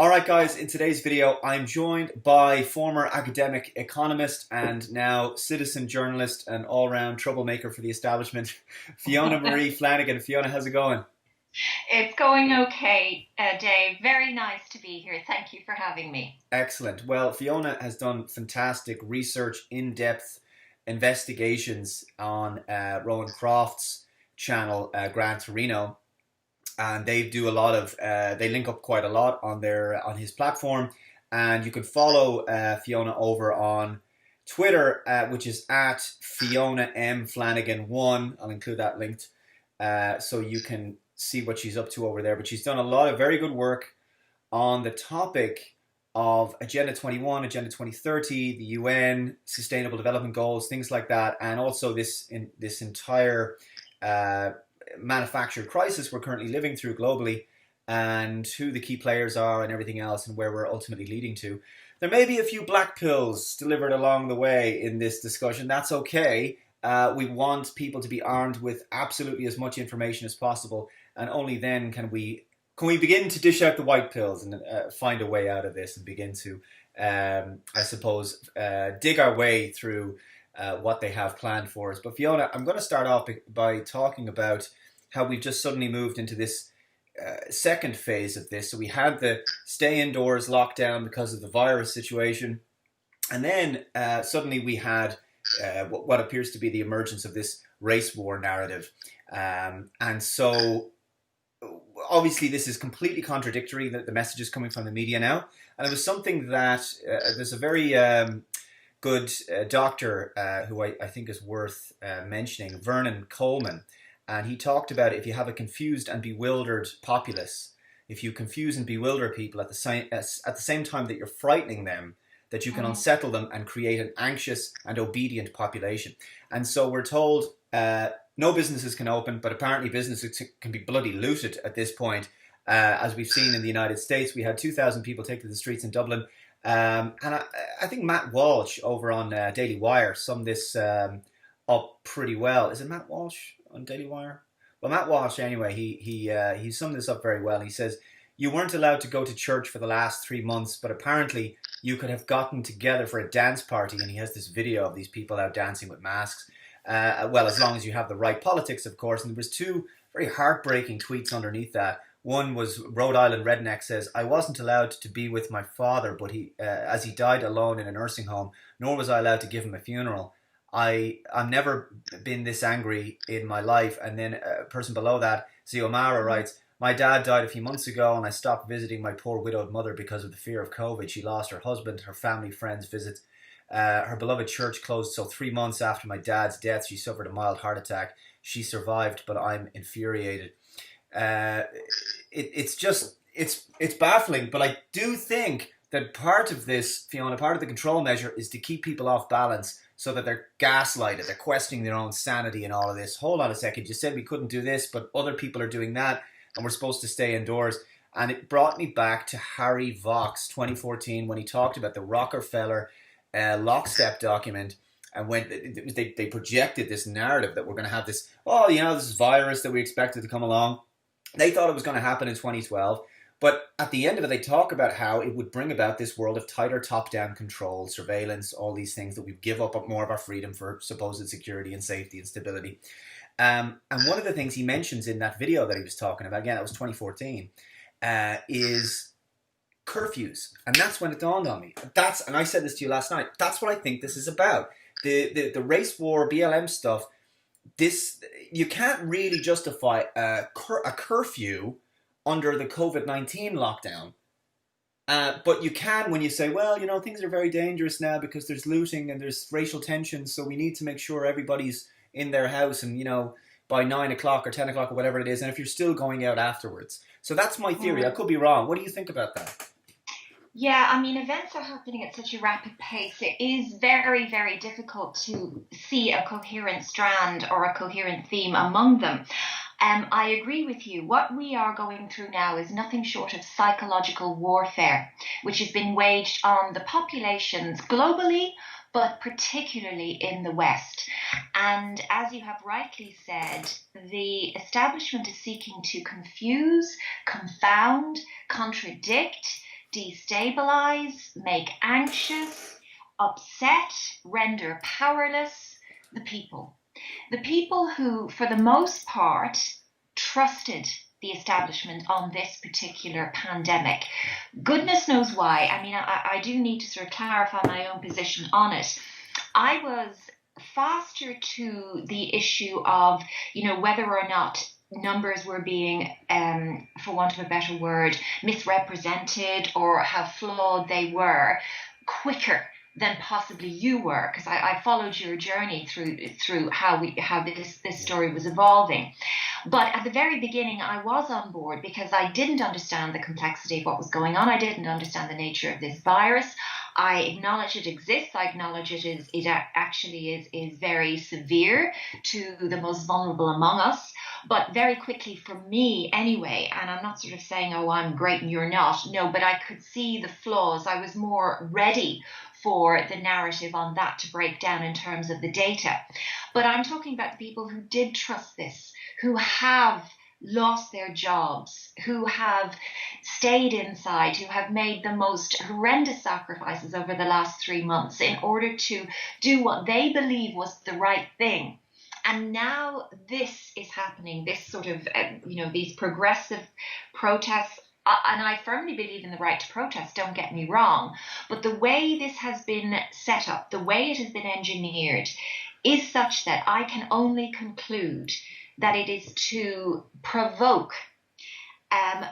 Alright guys, in today's video I'm joined by former academic economist and now citizen journalist and all-round troublemaker for the establishment, Fiona Marie Flanagan. Fiona, how's it going? It's going okay, Dave. Very nice to be here. Thank you for having me. Excellent. Well, Fiona has done fantastic research, in-depth investigations on Rowan Croft's channel, Gran Torino, and they do a lot of they link up quite a lot on his platform, and you can follow Fiona over on Twitter, which is at Fiona M Flanagan 1. I'll include that linked so you can see what she's up to over there. But she's done a lot of very good work on the topic of Agenda 21, Agenda 2030, the UN, Sustainable Development Goals, things like that, and also this entire manufactured crisis we're currently living through globally, and who the key players are and everything else, and where we're ultimately leading to. There may be a few black pills delivered along the way in this discussion. That's okay. We want people to be armed with absolutely as much information as possible, and only then can we begin to dish out the white pills and find a way out of this and begin to, I suppose, dig our way through what they have planned for us. But Fiona, I'm going to start off by talking about how we've just suddenly moved into this second phase of this. So we had the stay indoors lockdown because of the virus situation, and then suddenly we had what appears to be the emergence of this race war narrative. And so obviously this is completely contradictory, the messages coming from the media now. And it was something that there's a very good doctor who I think is worth mentioning, Vernon Coleman. And he talked about if you have a confused and bewildered populace, if you confuse and bewilder people at the same time that you're frightening them, that you can unsettle them and create an anxious and obedient population. And so we're told no businesses can open, but apparently businesses can be bloody looted at this point. As we've seen in the United States, we had 2,000 people take to the streets in Dublin. And I think Matt Walsh over on Daily Wire summed this up pretty well. Is it Matt Walsh on Daily Wire? Well, Matt Walsh, anyway, he summed this up very well. He says, "You weren't allowed to go to church for the last 3 months, but apparently you could have gotten together for a dance party." And he has this video of these people out dancing with masks. Well, as long as you have the right politics, of course. And there was two very heartbreaking tweets underneath that. One was Rhode Island Redneck says, "I wasn't allowed to be with my father, but as he died alone in a nursing home, nor was I allowed to give him a funeral. I've never been this angry in my life." And then a person below that, Ziomara, writes, "My dad died a few months ago and I stopped visiting my poor widowed mother because of the fear of COVID. She lost her husband, her family, friends, visits. Her beloved church closed, so 3 months after my dad's death, she suffered a mild heart attack. She survived, but I'm infuriated." It's baffling, but I do think that part of this, Fiona, part of the control measure is to keep people off balance so that they're gaslighted, they're questioning their own sanity and all of this. Hold on a second, you said we couldn't do this, but other people are doing that, and we're supposed to stay indoors. And it brought me back to Harry Vox 2014 when he talked about the Rockefeller lockstep document, and when they projected this narrative that we're going to have this, this virus that we expected to come along. They thought it was going to happen in 2012, but at the end of it, they talk about how it would bring about this world of tighter top-down control, surveillance, all these things that we give up more of our freedom for supposed security and safety and stability. And one of the things he mentions in that video that he was talking about, again, that was 2014, is curfews. And that's when it dawned on me. And I said this to you last night, that's what I think this is about. The race war, BLM stuff, you can't really justify a curfew under the COVID-19 lockdown. But you can when you say, well, things are very dangerous now because there's looting and there's racial tension, so we need to make sure everybody's in their house and, by 9 o'clock or 10 o'clock or whatever it is, and if you're still going out afterwards. So that's my theory. I could be wrong. What do you think about that? Yeah, I mean, events are happening at such a rapid pace. It is very, very difficult to see a coherent strand or a coherent theme among them. I agree with you. What we are going through now is nothing short of psychological warfare, which has been waged on the populations globally, but particularly in the West. And as you have rightly said, the establishment is seeking to confuse, confound, contradict, destabilize, make anxious, upset, render powerless the people. The people who, for the most part, trusted the establishment on this particular pandemic. Goodness knows why. I mean, I do need to sort of clarify my own position on it. I was faster to the issue of, whether or not numbers were being, for want of a better word, misrepresented or how flawed they were, quicker than possibly you were, because I followed your journey through how this story was evolving. But at the very beginning, I was on board because I didn't understand the complexity of what was going on. I didn't understand the nature of this virus. I acknowledge it exists. I acknowledge it actually is very severe to the most vulnerable among us. But very quickly, for me anyway, and I'm not sort of saying, oh, I'm great and you're not. No, but I could see the flaws. I was more ready for the narrative on that to break down in terms of the data. But I'm talking about the people who did trust this, who have lost their jobs, who have stayed inside, who have made the most horrendous sacrifices over the last 3 months in order to do what they believe was the right thing. And now this is happening, this sort of, these progressive protests. And I firmly believe in the right to protest, don't get me wrong. But the way this has been set up, the way it has been engineered, is such that I can only conclude that it is to provoke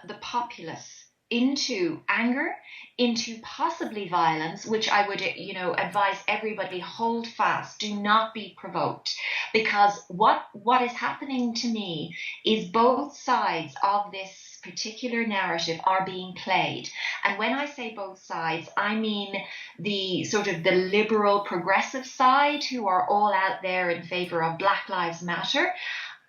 the populace into anger, into possibly violence, which I would, advise everybody hold fast, do not be provoked. Because what is happening to me is both sides of this particular narrative are being played. And when I say both sides, I mean the sort of the liberal progressive side, who are all out there in favor of Black Lives Matter.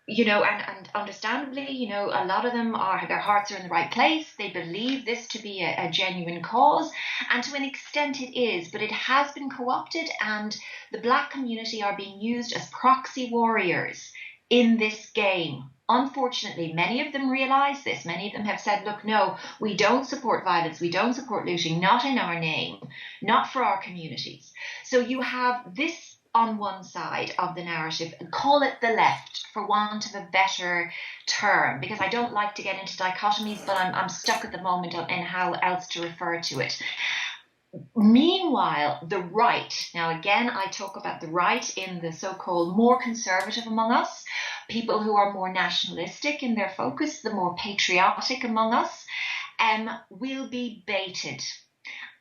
And understandably, a lot of them their hearts are in the right place. They believe this to be a genuine cause, and to an extent it is, but it has been co-opted, and the Black community are being used as proxy warriors in this game. Unfortunately, many of them realize this. Many of them have said, look, no, we don't support violence. We don't support looting, not in our name, not for our communities. So you have this on one side of the narrative, and call it the left for want of a better term, because I don't like to get into dichotomies, but I'm stuck at the moment in how else to refer to it. Meanwhile, the right, now again, I talk about the right in the so-called more conservative among us, people who are more nationalistic in their focus, the more patriotic among us, will be baited.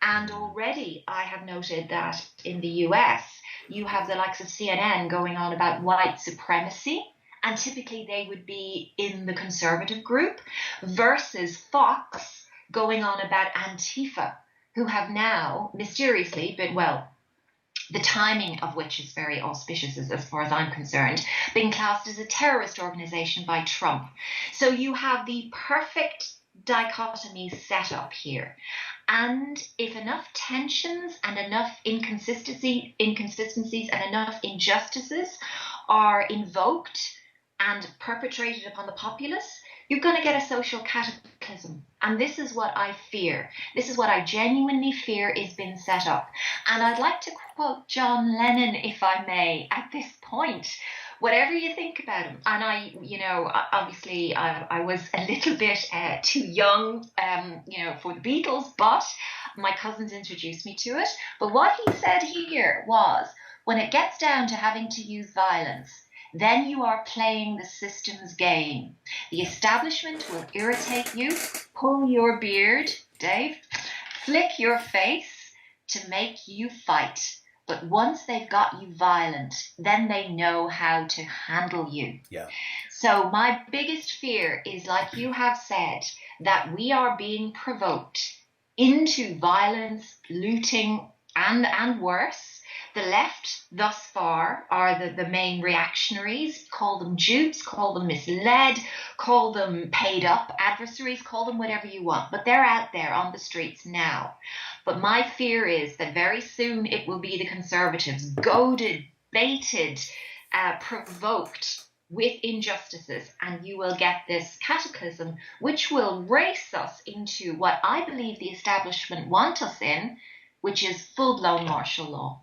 And already I have noted that in the US, you have the likes of CNN going on about white supremacy, and typically they would be in the conservative group, versus Fox going on about Antifa, who have now mysteriously been, the timing of which is very auspicious as far as I'm concerned, being classed as a terrorist organization by Trump. So you have the perfect dichotomy set up here. And if enough tensions and enough inconsistencies and enough injustices are invoked and perpetrated upon the populace, you're going to get a social cataclysm. And this is what I fear. This is what I genuinely fear is being set up. And I'd like to quote John Lennon, if I may, at this point. Whatever you think about him, and obviously I was a little bit too young, for the Beatles, but my cousins introduced me to it. But what he said here was, when it gets down to having to use violence, then you are playing the system's game. The establishment will irritate you, pull your beard, Dave, flick your face to make you fight. But once they've got you violent, then they know how to handle you. Yeah. So my biggest fear is, like you have said, that we are being provoked into violence, looting, and worse. The left thus far are the main reactionaries. Call them dupes, call them misled, call them paid up adversaries, call them whatever you want. But they're out there on the streets now. But my fear is that very soon it will be the conservatives, goaded, baited, provoked with injustices, and you will get this cataclysm, which will race us into what I believe the establishment want us in, which is full-blown martial law,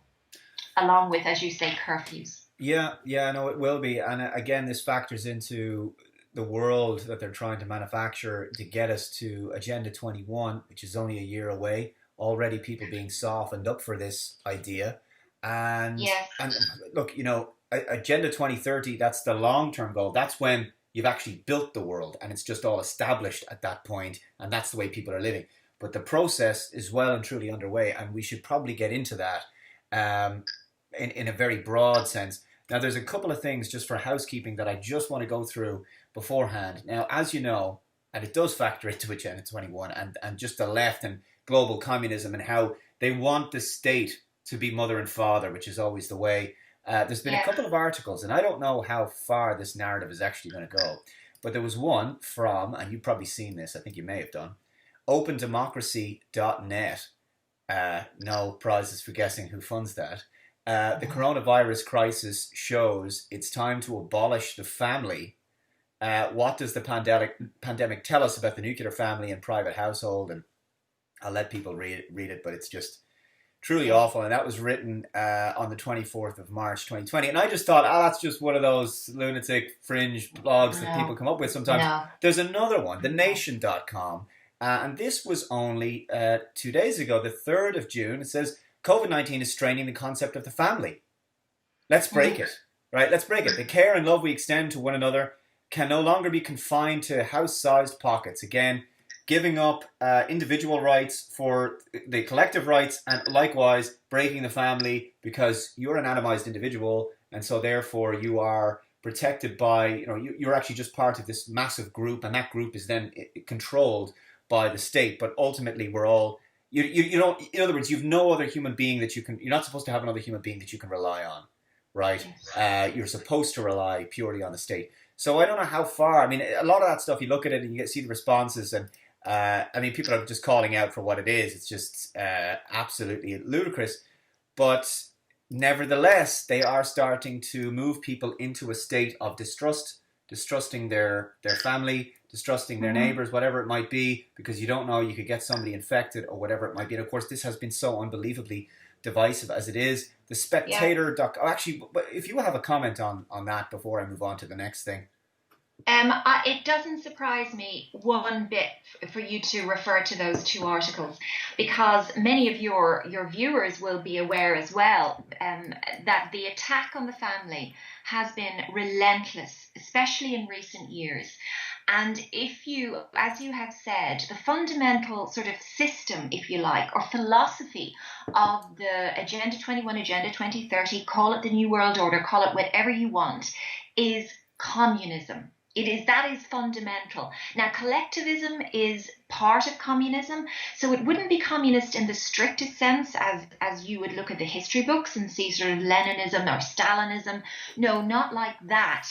along with, as you say, curfews. Yeah, no, it will be. And again, this factors into the world that they're trying to manufacture to get us to Agenda 21, which is only a year away. Already people being softened up for this idea. And Yes. and look, Agenda 2030, that's the long-term goal. That's when you've actually built the world and it's just all established at that point, and that's the way people are living. But the process is well and truly underway, and we should probably get into that um, in a very broad sense. Now, there's a couple of things just for housekeeping that I just want to go through beforehand. Now, as you know, and it does factor into Agenda 21 and just the left and global communism and how they want the state to be mother and father, which is always the way. There's been a Yeah. couple of articles, and I don't know how far this narrative is actually going to go, but there was one from, and you've probably seen this, I think you may have done, opendemocracy.net. No prizes for guessing who funds that. The coronavirus crisis shows it's time to abolish the family. What does the pandemic tell us about the nuclear family and private household? And I'll let people read it, but it's just truly awful. And that was written on the 24th of March 2020. And I just thought, that's just one of those lunatic fringe blogs that people come up with sometimes. No. There's another one, thenation.com. And this was only 2 days ago, the 3rd of June. It says, COVID-19 is straining the concept of the family. Let's break it, right? Let's break it. The care and love we extend to one another can no longer be confined to house-sized pockets. Again, giving up individual rights for the collective rights, and likewise breaking the family because you're an atomized individual, and so therefore you are protected by, you're actually just part of this massive group, and that group is then controlled by the state. But ultimately, we're all, you know, in other words, you've no other human being that you're not supposed to have another human being that you can rely on, right? You're supposed to rely purely on the state. So I don't know how far. I mean, a lot of that stuff, you look at it and you see the responses, and I mean, people are just calling out for what it is. It's just absolutely ludicrous. But nevertheless, they are starting to move people into a state of distrusting their family, distrusting their neighbors, whatever it might be, because you don't know, you could get somebody infected or whatever it might be. And of course, this has been so unbelievably divisive as it is. The Spectator doc. Oh, actually, but if you have a comment on that before I move on to the next thing. It doesn't surprise me one bit for you to refer to those two articles, because many of your viewers will be aware as well that the attack on the family has been relentless, especially in recent years. And if you, as you have said, the fundamental sort of system, if you like, or philosophy of the Agenda 21, Agenda 2030, call it the New World Order, call it whatever you want, is communism. That is fundamental. Now, collectivism is part of communism, so it wouldn't be communist in the strictest sense as you would look at the history books and see sort of Leninism or Stalinism. No, not like that.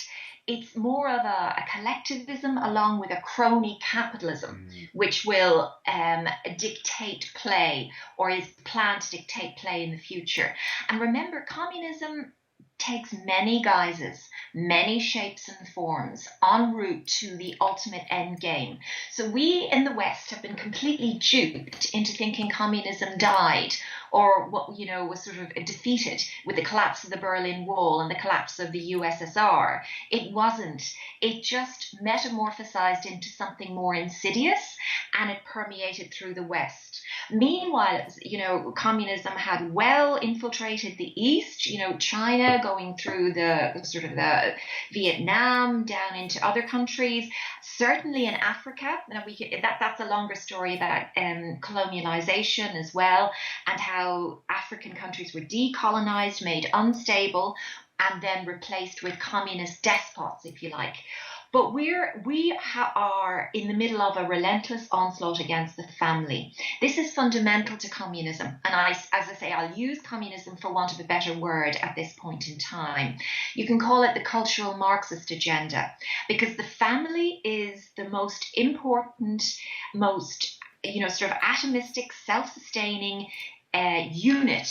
It's more of a collectivism along with a crony capitalism, which will dictate play, or is planned to dictate play in the future. And remember, communism takes many guises, many shapes and forms en route to the ultimate end game. So we in the West have been completely duped into thinking communism died, or was sort of defeated with the collapse of the Berlin Wall and the collapse of the USSR. It wasn't. It just metamorphosized into something more insidious, and it permeated through the West. Meanwhile, communism had well infiltrated the East, China going through the sort of the Vietnam down into other countries, certainly in Africa. Now that's a longer story about colonialization as well, and how African countries were decolonized, made unstable, and then replaced with communist despots, if you like. But we are in the middle of a relentless onslaught against the family. This is fundamental to communism. And as I say, I'll use communism for want of a better word at this point in time. You can call it the cultural Marxist agenda, because the family is the most important, most, sort of atomistic, self-sustaining unit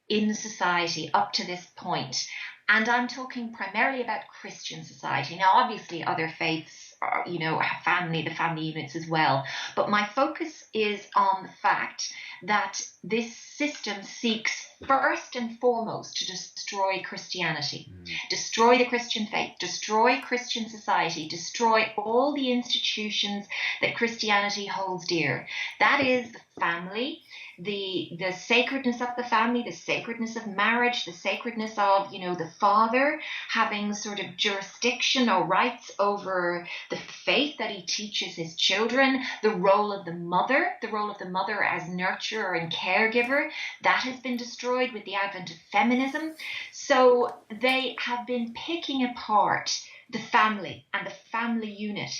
in society up to this point. And I'm talking primarily about Christian society. Now, obviously, other faiths are, have the family units as well. But my focus is on the fact that this system seeks first and foremost to destroy Christianity, destroy the Christian faith, destroy Christian society, destroy all the institutions that Christianity holds dear. That is the family, the sacredness of the family, the sacredness of marriage, the sacredness of, the father having sort of jurisdiction or rights over the faith that he teaches his children, the role of the mother as nurturer and caregiver, that has been destroyed with the advent of feminism. So they have been picking apart the family and the family unit.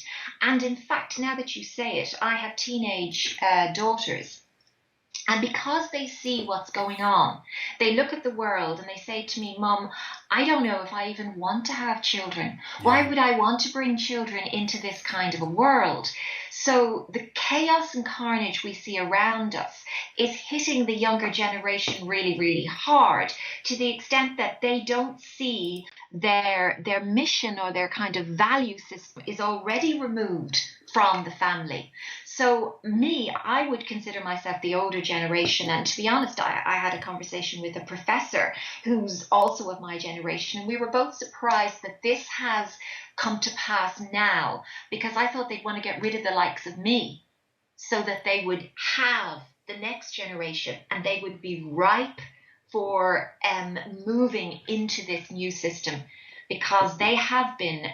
And in fact, now that you say it, I have teenage daughters. And because they see what's going on, they look at the world and they say to me, Mum, I don't know if I even want to have children. Why would I want to bring children into this kind of a world? So the chaos and carnage we see around us is hitting the younger generation really, really hard, to the extent that they don't see their mission or their kind of value system is already removed from the family. So I would consider myself the older generation. And to be honest, I had a conversation with a professor who's also of my generation. And we were both surprised that this has come to pass now, because I thought they'd want to get rid of the likes of me so that they would have the next generation and they would be ripe for moving into this new system, because they have been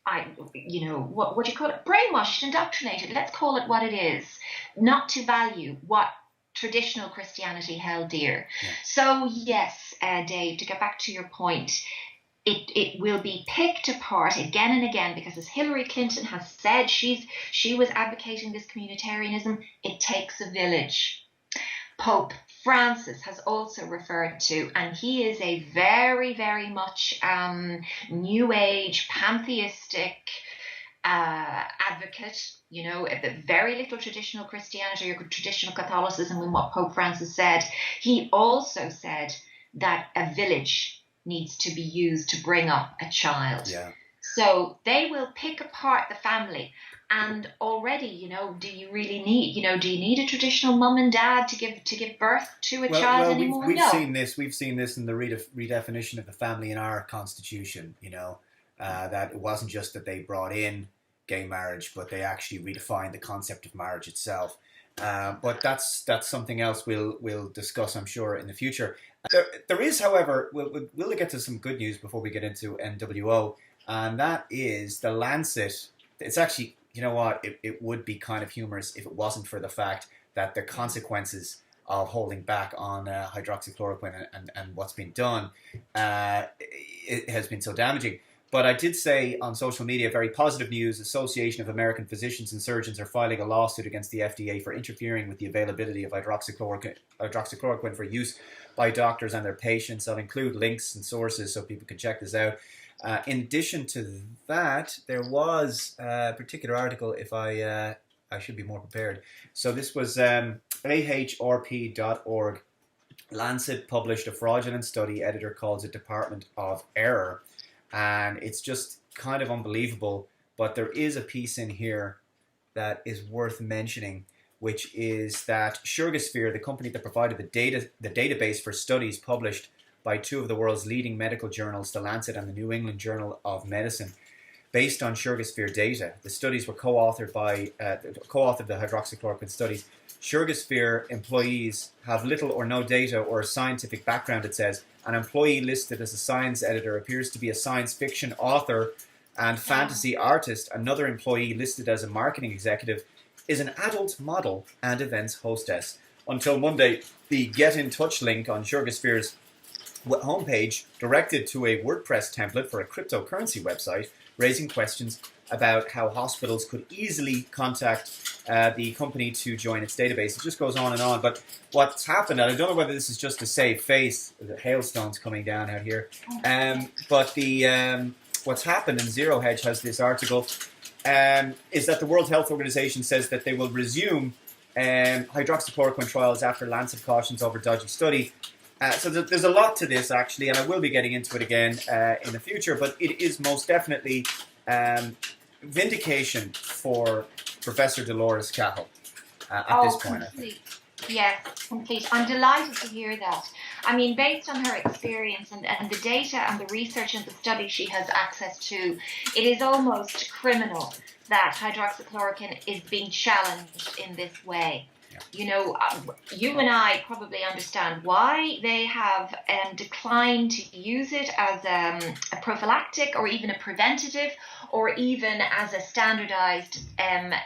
what do you call it? Brainwashed, indoctrinated. Let's call it what it is. Not to value what traditional Christianity held dear. Yeah. So yes, Dave, to get back to your point, it will be picked apart again and again, because as Hillary Clinton has said, she was advocating this communitarianism. It takes a village. Pope Francis has also referred to, and he is a very, very much New Age, pantheistic advocate, very little traditional Christianity or traditional Catholicism in what Pope Francis said. He also said that a village needs to be used to bring up a child. Yeah. So they will pick apart the family. And already, do you really need, do you need a traditional mum and dad to give birth to a child anymore? We've seen this in the redefinition of the family in our constitution, that it wasn't just that they brought in gay marriage, but they actually redefined the concept of marriage itself. But that's something else we'll discuss, I'm sure, in the future. There is, however, we'll get to some good news before we get into NWO, and that is the Lancet. It's actually, you know what, it would be kind of humorous if it wasn't for the fact that the consequences of holding back on hydroxychloroquine and what's been done, it has been so damaging. But I did say on social media, very positive news, Association of American Physicians and Surgeons are filing a lawsuit against the FDA for interfering with the availability of hydroxychloroquine for use by doctors and their patients. I'll include links and sources so people can check this out. In addition to that, there was a particular article, if I should be more prepared. So this was ahrp.org. Lancet published a fraudulent study. Editor calls it Department of Error. And it's just kind of unbelievable. But there is a piece in here that is worth mentioning, which is that Sugarsphere, the company that provided the database for studies published by two of the world's leading medical journals, The Lancet and the New England Journal of Medicine, based on Sugarsphere data. The studies were co-authored the hydroxychloroquine studies. Sugarsphere employees have little or no data or scientific background, it says. An employee listed as a science editor appears to be a science fiction author and fantasy artist. Another employee listed as a marketing executive is an adult model and events hostess. Until Monday, the Get in Touch link on Sugarsphere's homepage directed to a WordPress template for a cryptocurrency website, raising questions about how hospitals could easily contact the company to join its database. It just goes on, but what's happened, and I don't know whether this is just to save face, the hailstones coming down out here, but what's happened, and Zero Hedge has this article, is that the World Health Organization says that they will resume hydroxychloroquine trials after Lancet cautions over dodgy study. So there's a lot to this, actually, and I will be getting into it again in the future, but it is most definitely vindication for Professor Dolores Cahill at this point, I think. Yes, complete. I'm delighted to hear that. I mean, based on her experience and the data and the research and the studies she has access to, it is almost criminal that hydroxychloroquine is being challenged in this way. Yeah. You know, you and I probably understand why they have declined to use it as a prophylactic or even a preventative or even as a standardized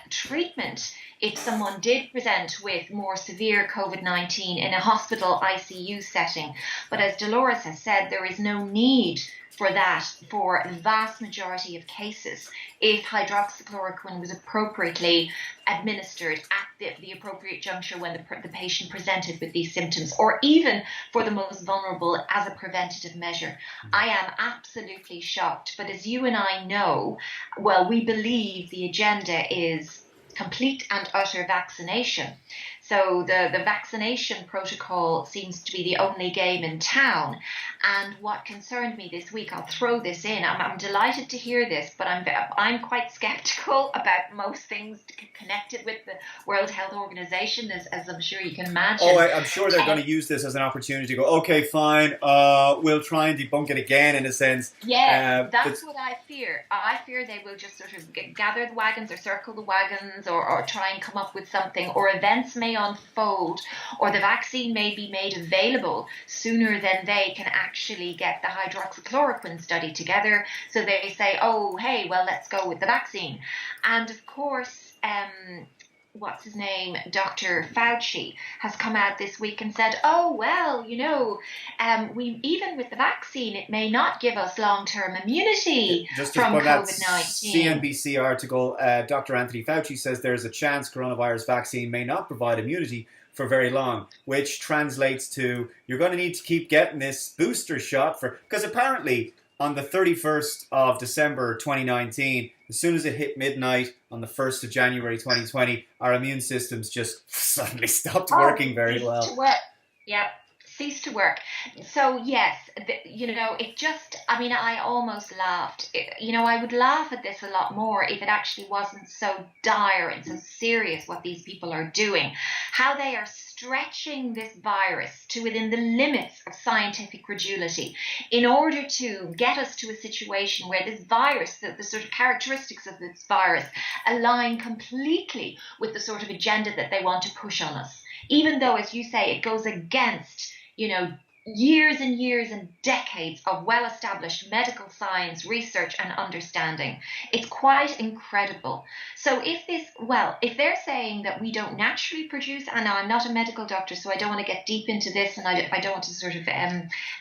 treatment if someone did present with more severe COVID-19 in a hospital ICU setting. But as Dolores has said, there is no need for that for the vast majority of cases if hydroxychloroquine was appropriately administered at the appropriate juncture when the patient presented with these symptoms, or even for the most vulnerable as a preventative measure. I am absolutely shocked. But as you and I know, well, we believe the agenda is complete and utter vaccination. So the vaccination protocol seems to be the only game in town. And what concerned me this week, I'll throw this in. I'm delighted to hear this, but I'm quite skeptical about most things connected with the World Health Organization, as I'm sure you can imagine. Oh, I'm sure they're going to use this as an opportunity to go, okay, fine, we'll try and debunk it again, in a sense. Yes, that's what I fear. I fear they will just sort of gather the wagons or circle the wagons or try and come up with something, or events may unfold, or the vaccine may be made available sooner than they can actually get the hydroxychloroquine study together. So they say, oh, hey, well, let's go with the vaccine. And of course, what's his name, Dr. Fauci has come out this week and said, oh, well, you know, we even with the vaccine, it may not give us long-term immunity from COVID-19. CNBC article, Dr. Anthony Fauci says there's a chance coronavirus vaccine may not provide immunity for very long, which translates to you're going to need to keep getting this booster shot because apparently on the 31st of December 2019, as soon as it hit midnight on the 1st of January 2020, our immune systems just suddenly stopped working very well. To work. Yep, ceased to work. So yes, it just, I mean, I almost laughed. I would laugh at this a lot more if it actually wasn't so dire and so serious what these people are doing. How they are stretching this virus to within the limits of scientific credulity in order to get us to a situation where this virus, the sort of characteristics of this virus, align completely with the sort of agenda that they want to push on us. Even though, as you say, it goes against, years and years and decades of well-established medical science, research and understanding. It's quite incredible. So if they're saying that we don't naturally produce, and I'm not a medical doctor, so I don't want to get deep into this, and I don't want to sort of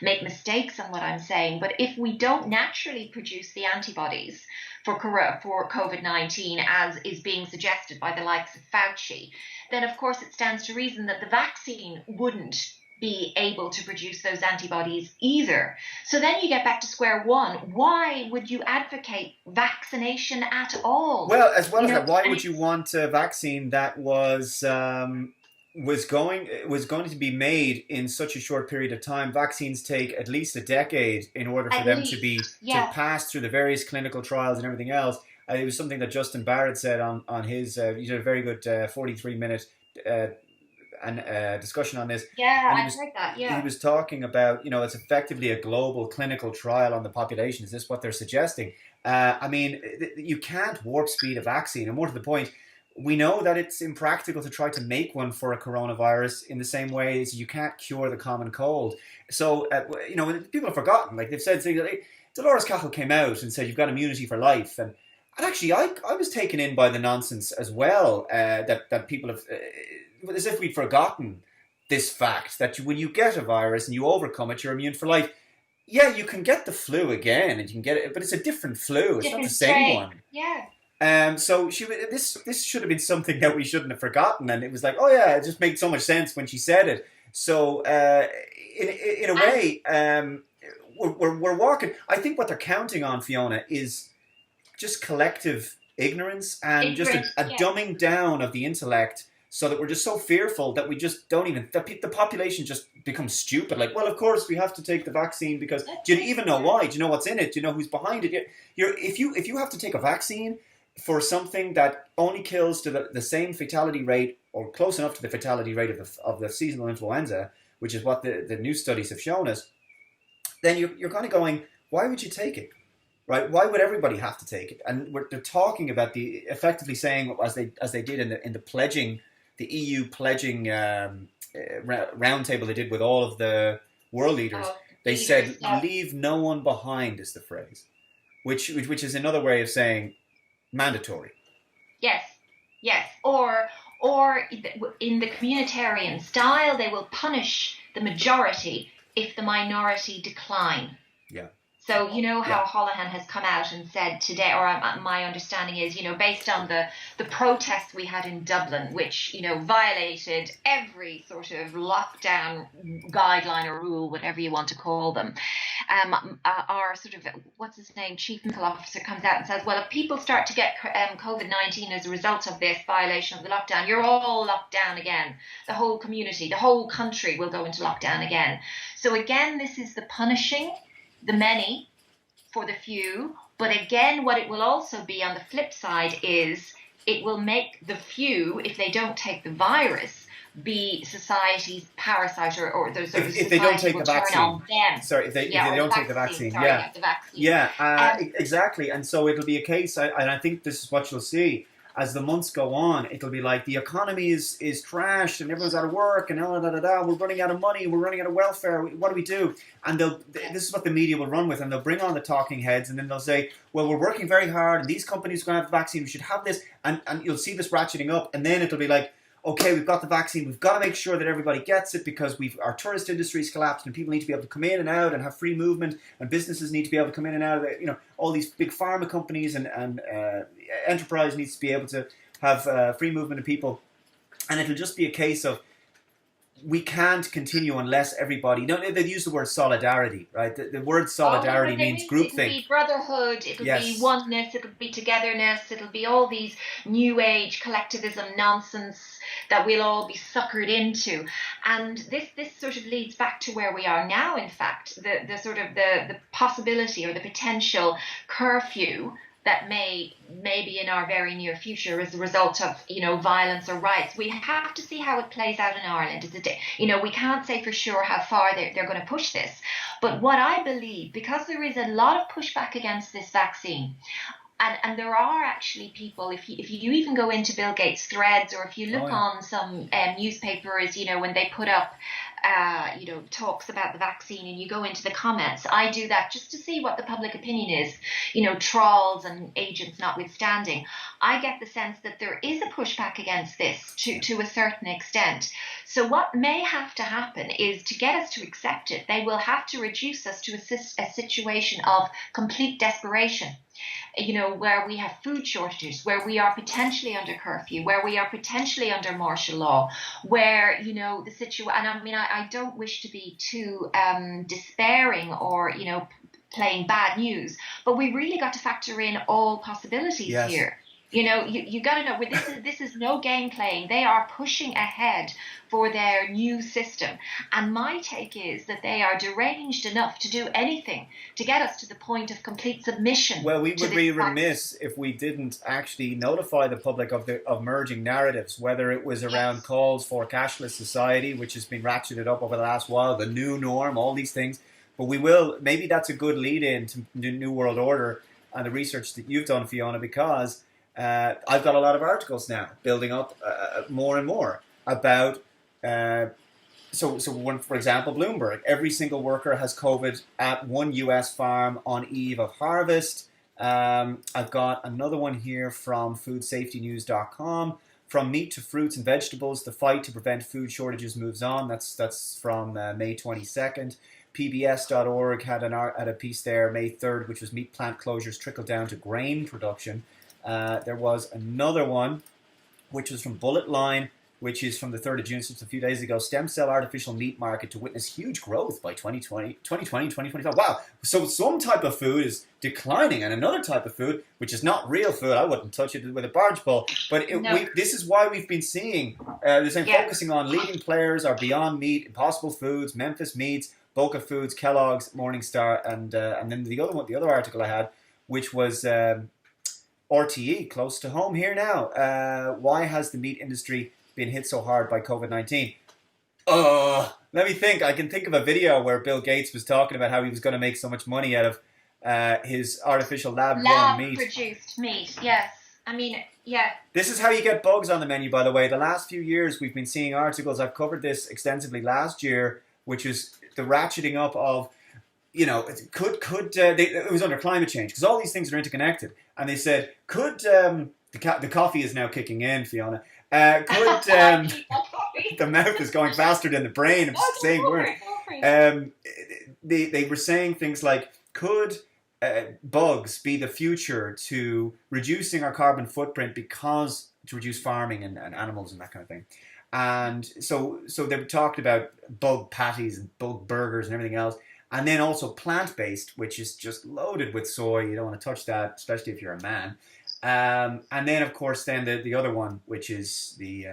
make mistakes on what I'm saying, but if we don't naturally produce the antibodies for COVID-19, as is being suggested by the likes of Fauci, then of course it stands to reason that the vaccine wouldn't be able to produce those antibodies either. So then you get back to square one. Why would you advocate vaccination at all? Well, as well as that, why would you want a vaccine that was going to be made in such a short period of time? Vaccines take at least a decade in order for them to pass through the various clinical trials and everything else. It was something that Justin Barrett said on his. He did a very good 43-minute. Discussion on this. Yeah, I heard that. Yeah, he was talking about it's effectively a global clinical trial on the population. Is this what they're suggesting? I mean, you can't warp speed a vaccine, and more to the point, we know that it's impractical to try to make one for a coronavirus in the same way as you can't cure the common cold. So people have forgotten. Like they've said, Dolores Cahill came out and said you've got immunity for life, and actually I was taken in by the nonsense as well that people have. As if we'd forgotten this fact that when you get a virus and you overcome it, you're immune for life. Yeah, you can get the flu again, and you can get it, but it's a different flu. It's not the same one. Yeah. So this should have been something that we shouldn't have forgotten, and it was like, oh yeah, it just made so much sense when she said it. So in a way, we're walking. I think what they're counting on, Fiona, is just collective ignorance and just a dumbing down of the intellect so that we're just so fearful that we just don't even, the population just becomes stupid. Like, well, of course we have to take the vaccine because, do you even know why? Do you know what's in it? Do you know who's behind it? If you have to take a vaccine for something that only kills to the same fatality rate or close enough to the fatality rate of the seasonal influenza, which is what the new studies have shown us, then you're kind of going, why would you take it? Right? Why would everybody have to take it? And they're talking about effectively saying, as they did in the pledging, the EU pledging roundtable they did with all of the world leaders. They said, "Leave no one behind" is the phrase, which is another way of saying mandatory. Yes, yes. Or in the communitarian style, they will punish the majority if the minority decline. Yeah. So you know how Holohan has come out and said today, or my understanding is, based on the protests we had in Dublin, which, violated every sort of lockdown guideline or rule, whatever you want to call them. Our sort of, what's his name, chief medical officer comes out and says, well, if people start to get COVID-19 as a result of this violation of the lockdown, you're all locked down again. The whole community, the whole country will go into lockdown again. So again, this is the punishing the many for the few, but again, what it will also be on the flip side is it will make the few, if they don't take the virus, be society's parasite, or the sort of if they don't take the vaccine. On them. Sorry, if they don't take the vaccine. The vaccine. Exactly. And so it'll be a case, and I think this is what you'll see. As the months go on, it'll be like the economy is crashed and everyone's out of work and we're running out of money, we're running out of welfare, what do we do? And this is what the media will run with, and they'll bring on the talking heads, and then they'll say, well, we're working very hard and these companies are going to have the vaccine, we should have this, and you'll see this ratcheting up, and then it'll be like, okay, we've got the vaccine, we've got to make sure that everybody gets it because our tourist industry's collapsed and people need to be able to come in and out and have free movement, and businesses need to be able to come in and out of it. All these big pharma companies and enterprise needs to be able to have free movement of people. And it'll just be a case of we can't continue unless everybody. They use the word solidarity, right? The word solidarity means groupthink. It'll be brotherhood. It'll be oneness. It'll be togetherness. It'll be all these new age collectivism nonsense that we'll all be suckered into. And this sort of leads back to where we are now. In fact, the sort of the possibility or the potential curfew that may be in our very near future as a result of, violence or riots. We have to see how it plays out in Ireland. We can't say for sure how far they're going to push this. But what I believe, because there is a lot of pushback against this vaccine, and there are actually people, if you even go into Bill Gates' threads, or if you look on some newspapers, when they put up talks about the vaccine, and you go into the comments. I do that just to see what the public opinion is, trolls and agents notwithstanding. I get the sense that there is a pushback against this to a certain extent. So what may have to happen is, to get us to accept it, they will have to reduce us to a situation of complete desperation. Where we have food shortages, where we are potentially under curfew, where we are potentially under martial law, where, the situation, and I don't wish to be too despairing or, playing bad news, but we really got to factor in all possibilities here. You got to know, this is no game playing. They are pushing ahead for their new system. And my take is that they are deranged enough to do anything to get us to the point of complete submission. Well, we would be remiss if we didn't actually notify the public of emerging narratives, whether it was around calls for cashless society, which has been ratcheted up over the last while, the new norm, all these things. But we will, maybe that's a good lead in to the New World Order and the research that you've done, Fiona, because I've got a lot of articles now building up more and more about, so one, for example, Bloomberg, every single worker has COVID at one US farm on eve of harvest. I've got another one here from foodsafetynews.com. From meat to fruits and vegetables, the fight to prevent food shortages moves on. That's from May 22nd. PBS.org had a piece there, May 3rd, which was meat plant closures trickle down to grain production. There was another one, which was from Bullet Line, which is from the 3rd of June, since a few days ago, stem cell artificial meat market to witness huge growth by 2025. Wow. So some type of food is declining, and another type of food, which is not real food, I wouldn't touch it with a barge pole. But this is why we've been seeing the same, focusing on leading players are Beyond Meat, Impossible Foods, Memphis Meats, Boca Foods, Kellogg's, Morningstar, and then the other article I had, which was RTE, close to home here now. Why has the meat industry been hit so hard by COVID-19? Let me think. I can think of a video where Bill Gates was talking about how he was going to make so much money out of his artificial lab-grown meat. Lab-produced meat, yes. I mean, yeah. This is how you get bugs on the menu, by the way. The last few years, we've been seeing articles. I've covered this extensively last year, which is the ratcheting up of, you know, it was under climate change, because all these things are interconnected. And they said, could the coffee is now kicking in, Fiona. The mouth is going faster than the brain. I'm just saying words. They were saying things like, could bugs be the future to reducing our carbon footprint, because to reduce farming and animals and that kind of thing. And so they talked about bug patties and bug burgers and everything else. And then also plant-based, which is just loaded with soy. You don't want to touch that, especially if you're a man. And then, of course, then the other one, which is the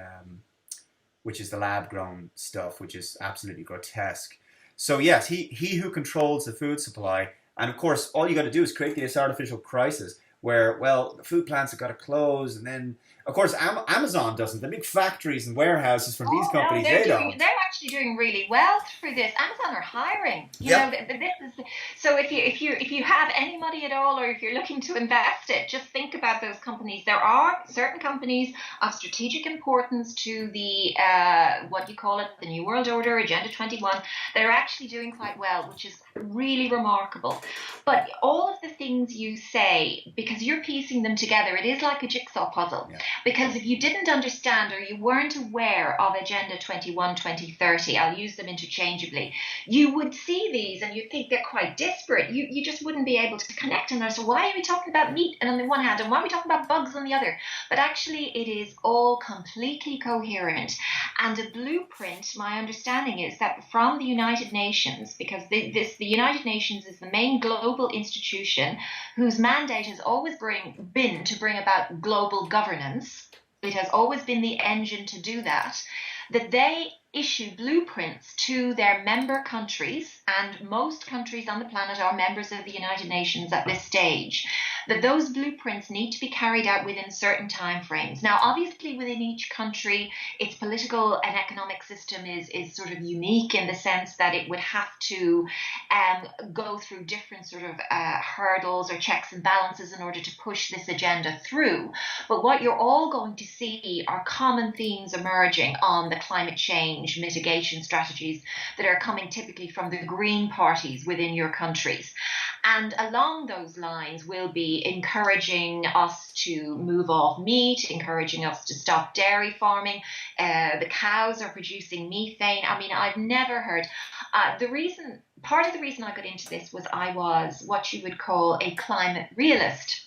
lab-grown stuff, which is absolutely grotesque. So yes, he who controls the food supply, and of course, all you got to do is create this artificial crisis where, well, the food plants have got to close, and then, of course, Amazon doesn't. The big factories and warehouses from these companies, no, don't. They're actually doing really well through this. Amazon are hiring. You know, this is, so if you have any money at all, or if you're looking to invest it, just think about those companies. There are certain companies of strategic importance to the what you call it, the New World Order, Agenda 21. They're actually doing quite well, which is really remarkable. But all of the things you say, because you're piecing them together, it is like a jigsaw puzzle. Yeah. Because if you didn't understand, or you weren't aware of Agenda 21, 2030, I'll use them interchangeably, you would see these and you'd think they're quite disparate. You just wouldn't be able to connect. And so why are we talking about meat on the one hand, and why are we talking about bugs on the other? But actually, it is all completely coherent. And a blueprint, my understanding is that from the United Nations, because the United Nations is the main global institution whose mandate has always been to bring about global governance. It has always been the engine to do that they issue blueprints to their member countries, and most countries on the planet are members of the United Nations at this stage, that those blueprints need to be carried out within certain timeframes. Now, obviously, within each country, its political and economic system is sort of unique in the sense that it would have to go through different sort of hurdles or checks and balances in order to push this agenda through. But what you're all going to see are common themes emerging on the climate change mitigation strategies that are coming typically from the green parties within your countries. And along those lines, we'll be encouraging us to move off meat, encouraging us to stop dairy farming. The cows are producing methane. I mean, I've never heard. Part of the reason I got into this was I was what you would call a climate realist.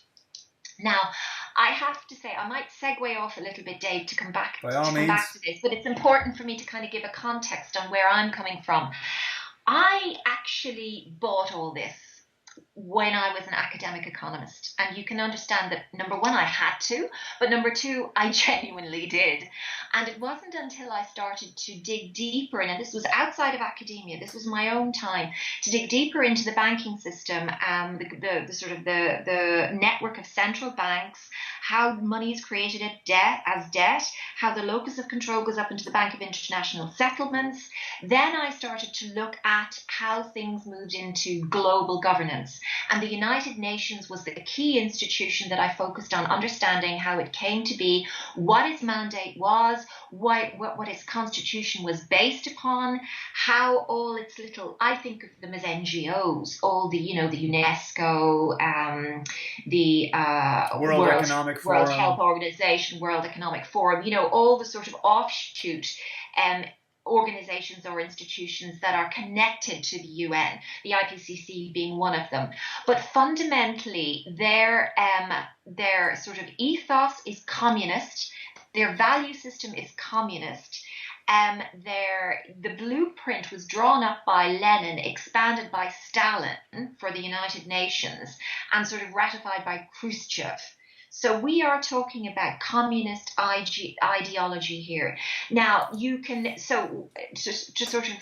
Now, I have to say, I might segue off a little bit, Dave, to come back to this, but it's important for me to kind of give a context on where I'm coming from. I actually bought all this when I was an academic economist, and you can understand that, number one, I had to, but number two, I genuinely did. And it wasn't until I started to dig deeper, and this was outside of academia, this was my own time, to dig deeper into the banking system, the network of central banks, how money is created as debt, how the locus of control goes up into the Bank of International Settlements. Then I started to look at how things moved into global governance. And the United Nations was the key institution that I focused on understanding how it came to be, what its mandate was, what its constitution was based upon, how all its little, I think of them as NGOs, all the, the UNESCO, the World Health Organization, World Economic Forum, all the sort of offshoot organizations or institutions that are connected to the UN, the IPCC being one of them. But fundamentally, their sort of ethos is communist. Their value system is communist. The blueprint was drawn up by Lenin, expanded by Stalin for the United Nations, and sort of ratified by Khrushchev. So we are talking about communist ideology here. Now, you can, so to sort of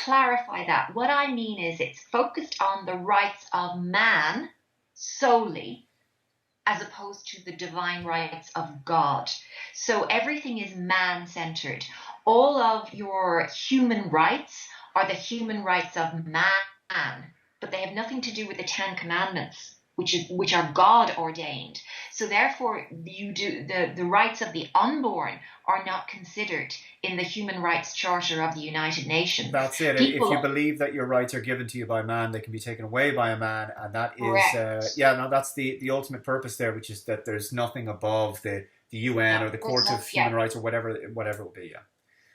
clarify that, what I mean is it's focused on the rights of man solely, as opposed to the divine rights of God. So everything is man-centered. All of your human rights are the human rights of man, but they have nothing to do with the Ten Commandments, which are God ordained. So therefore, the rights of the unborn are not considered in the Human Rights Charter of the United Nations. That's it. If you believe that your rights are given to you by man, they can be taken away by a man, and that is that's the ultimate purpose there, which is that there's nothing above the UN or the Court of Human Rights or whatever it will be. Yeah.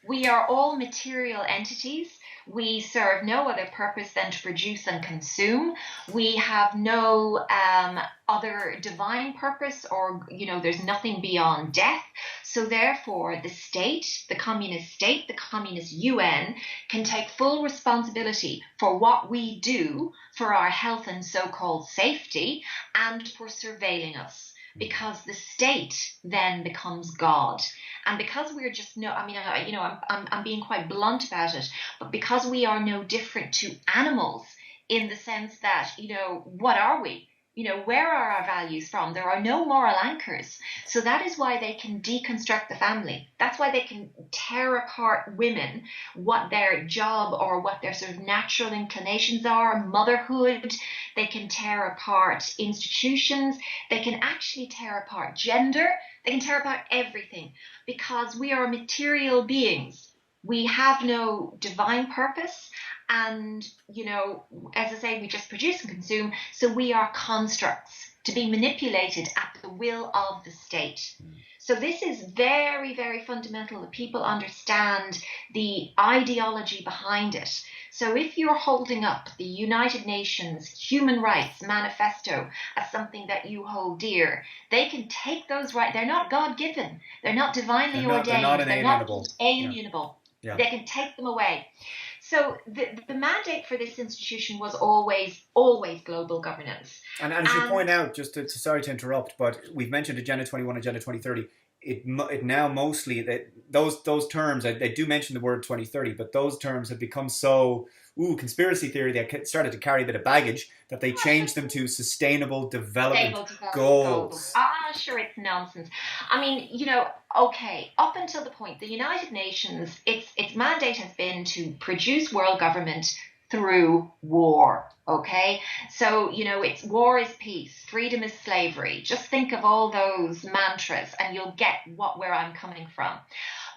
We are all material entities. We serve no other purpose than to produce and consume. We have no other divine purpose, or, there's nothing beyond death. So therefore, the state, the communist UN, can take full responsibility for what we do for our health and so-called safety, and for surveilling us. Because the state then becomes God. And because we're just I'm being quite blunt about it, but because we are no different to animals in the sense that, what are we? Where are our values from? There are no moral anchors. So that is why they can deconstruct the family. That's why they can tear apart women, what their job or what their sort of natural inclinations are, motherhood. They can tear apart institutions. They can actually tear apart gender. They can tear apart everything, because we are material beings. We have no divine purpose. And, as I say, we just produce and consume. So we are constructs to be manipulated at the will of the state. So this is very, very fundamental that people understand the ideology behind it. So if you're holding up the United Nations Human Rights Manifesto as something that you hold dear, they can take those rights. They're not God-given. They're not divinely ordained. They're not inalienable. Yeah. They can take them away. So the mandate for this institution was always global governance. And as you point out, sorry to interrupt, but we've mentioned Agenda 21, Agenda 2030. It now mostly that those terms, they do mention the word 2030, but those terms have become so conspiracy theory. They started to carry a bit of baggage that they changed them to sustainable development goals. Sure, it's nonsense. I mean, okay, up until the point, the United Nations, its mandate has been to produce world government through war. Okay, so it's war is peace, freedom is slavery. Just think of all those mantras and you'll get where I'm coming from.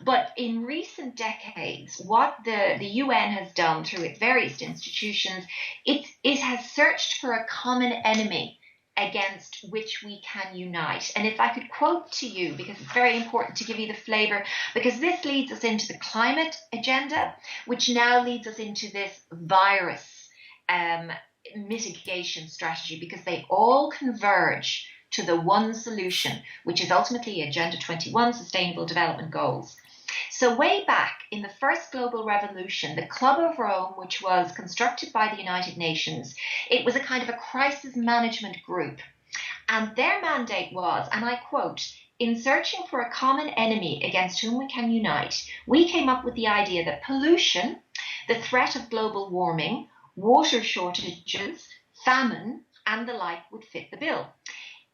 But in recent decades, what the UN has done through its various institutions, it has searched for a common enemy against which we can unite. And if I could quote to you, because it's very important to give you the flavor, because this leads us into the climate agenda, which now leads us into this virus mitigation strategy, because they all converge to the one solution, which is ultimately Agenda 21 Sustainable Development Goals. So way back in the first global revolution, the Club of Rome, which was constructed by the United Nations, it was a kind of a crisis management group. And their mandate was, and I quote, "In searching for a common enemy against whom we can unite, we came up with the idea that pollution, the threat of global warming, water shortages, famine, and the like would fit the bill.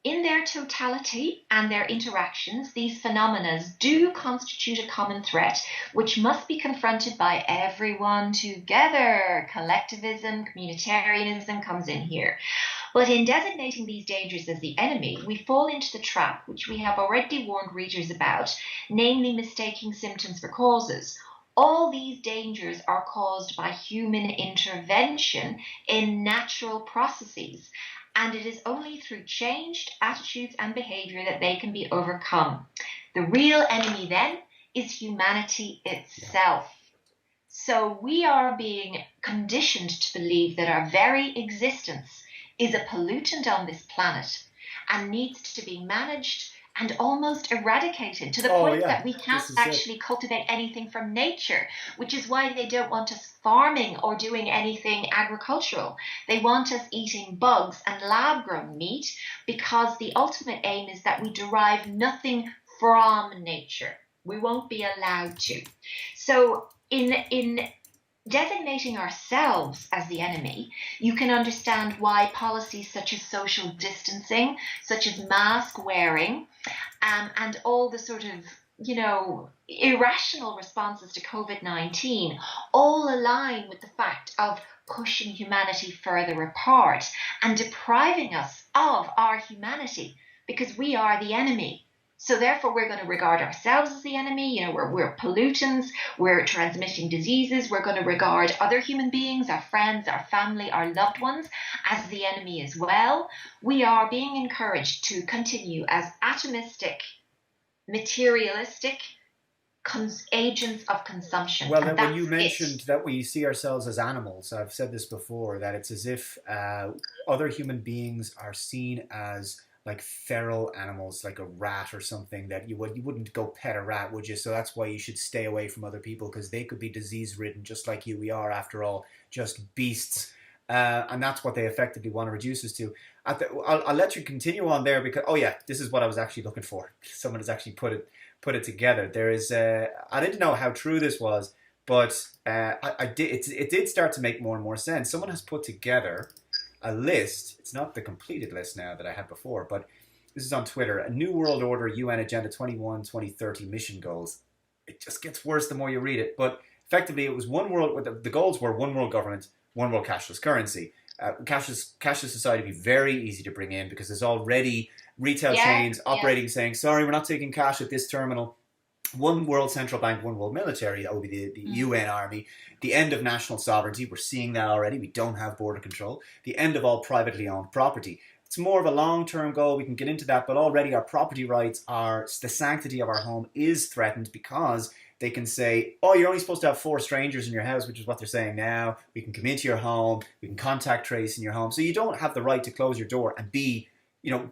In their totality and their interactions, these phenomena do constitute a common threat, which must be confronted by everyone together." Collectivism, communitarianism comes in here. But in designating these dangers as the enemy, we fall into the trap, which we have already warned readers about, namely mistaking symptoms for causes. All these dangers are caused by human intervention in natural processes. And it is only through changed attitudes and behavior that they can be overcome. The real enemy then is humanity itself. So we are being conditioned to believe that our very existence is a pollutant on this planet and needs to be managed and almost eradicated, to the Oh point yeah, that we can't this is it. actually cultivate anything from nature, which is why they don't want us farming or doing anything agricultural. They want us eating bugs and lab grown meat, because the ultimate aim is that we derive nothing from nature. We won't be allowed to. So, in designating ourselves as the enemy, you can understand why policies such as social distancing, such as mask wearing, and all the sort of, irrational responses to COVID-19 all align with the fact of pushing humanity further apart and depriving us of our humanity, because we are the enemy. So therefore, we're going to regard ourselves as the enemy. We're pollutants. We're transmitting diseases. We're going to regard other human beings, our friends, our family, our loved ones, as the enemy as well. We are being encouraged to continue as atomistic, materialistic agents of consumption, Well, and when that's you it. mentioned that we see ourselves as animals, I've said this before, that it's as if other human beings are seen as like feral animals, like a rat or something, that you wouldn't go pet a rat, would you? So that's why you should stay away from other people, because they could be disease ridden just like you. We are, after all, just beasts. And that's what they effectively want to reduce us to. I'll let you continue on there, because oh yeah, this is what I was actually looking for. Someone has actually put it together. There is I didn't know how true this was, but I did. It did start to make more and more sense. Someone has put together a list. It's not the completed list now that I had before, but this is on Twitter. A New World Order UN Agenda 21-2030 mission goals. It just gets worse the more you read it. But effectively, it was one world. The goals were one world government, one world cashless currency. Cashless society would be very easy to bring in, because there's already retail Yeah, chains yeah. operating saying, sorry, we're not taking cash at this terminal. One world central bank, one world military, that would be the UN army. The end of national sovereignty, we're seeing that already. We don't have border control. The end of all privately owned property. It's more of a long-term goal. We can get into that, but already our property rights, the sanctity of our home is threatened, because they can say, oh, you're only supposed to have 4 strangers in your house, which is what they're saying now. We can come into your home. We can contact trace in your home. So you don't have the right to close your door and be,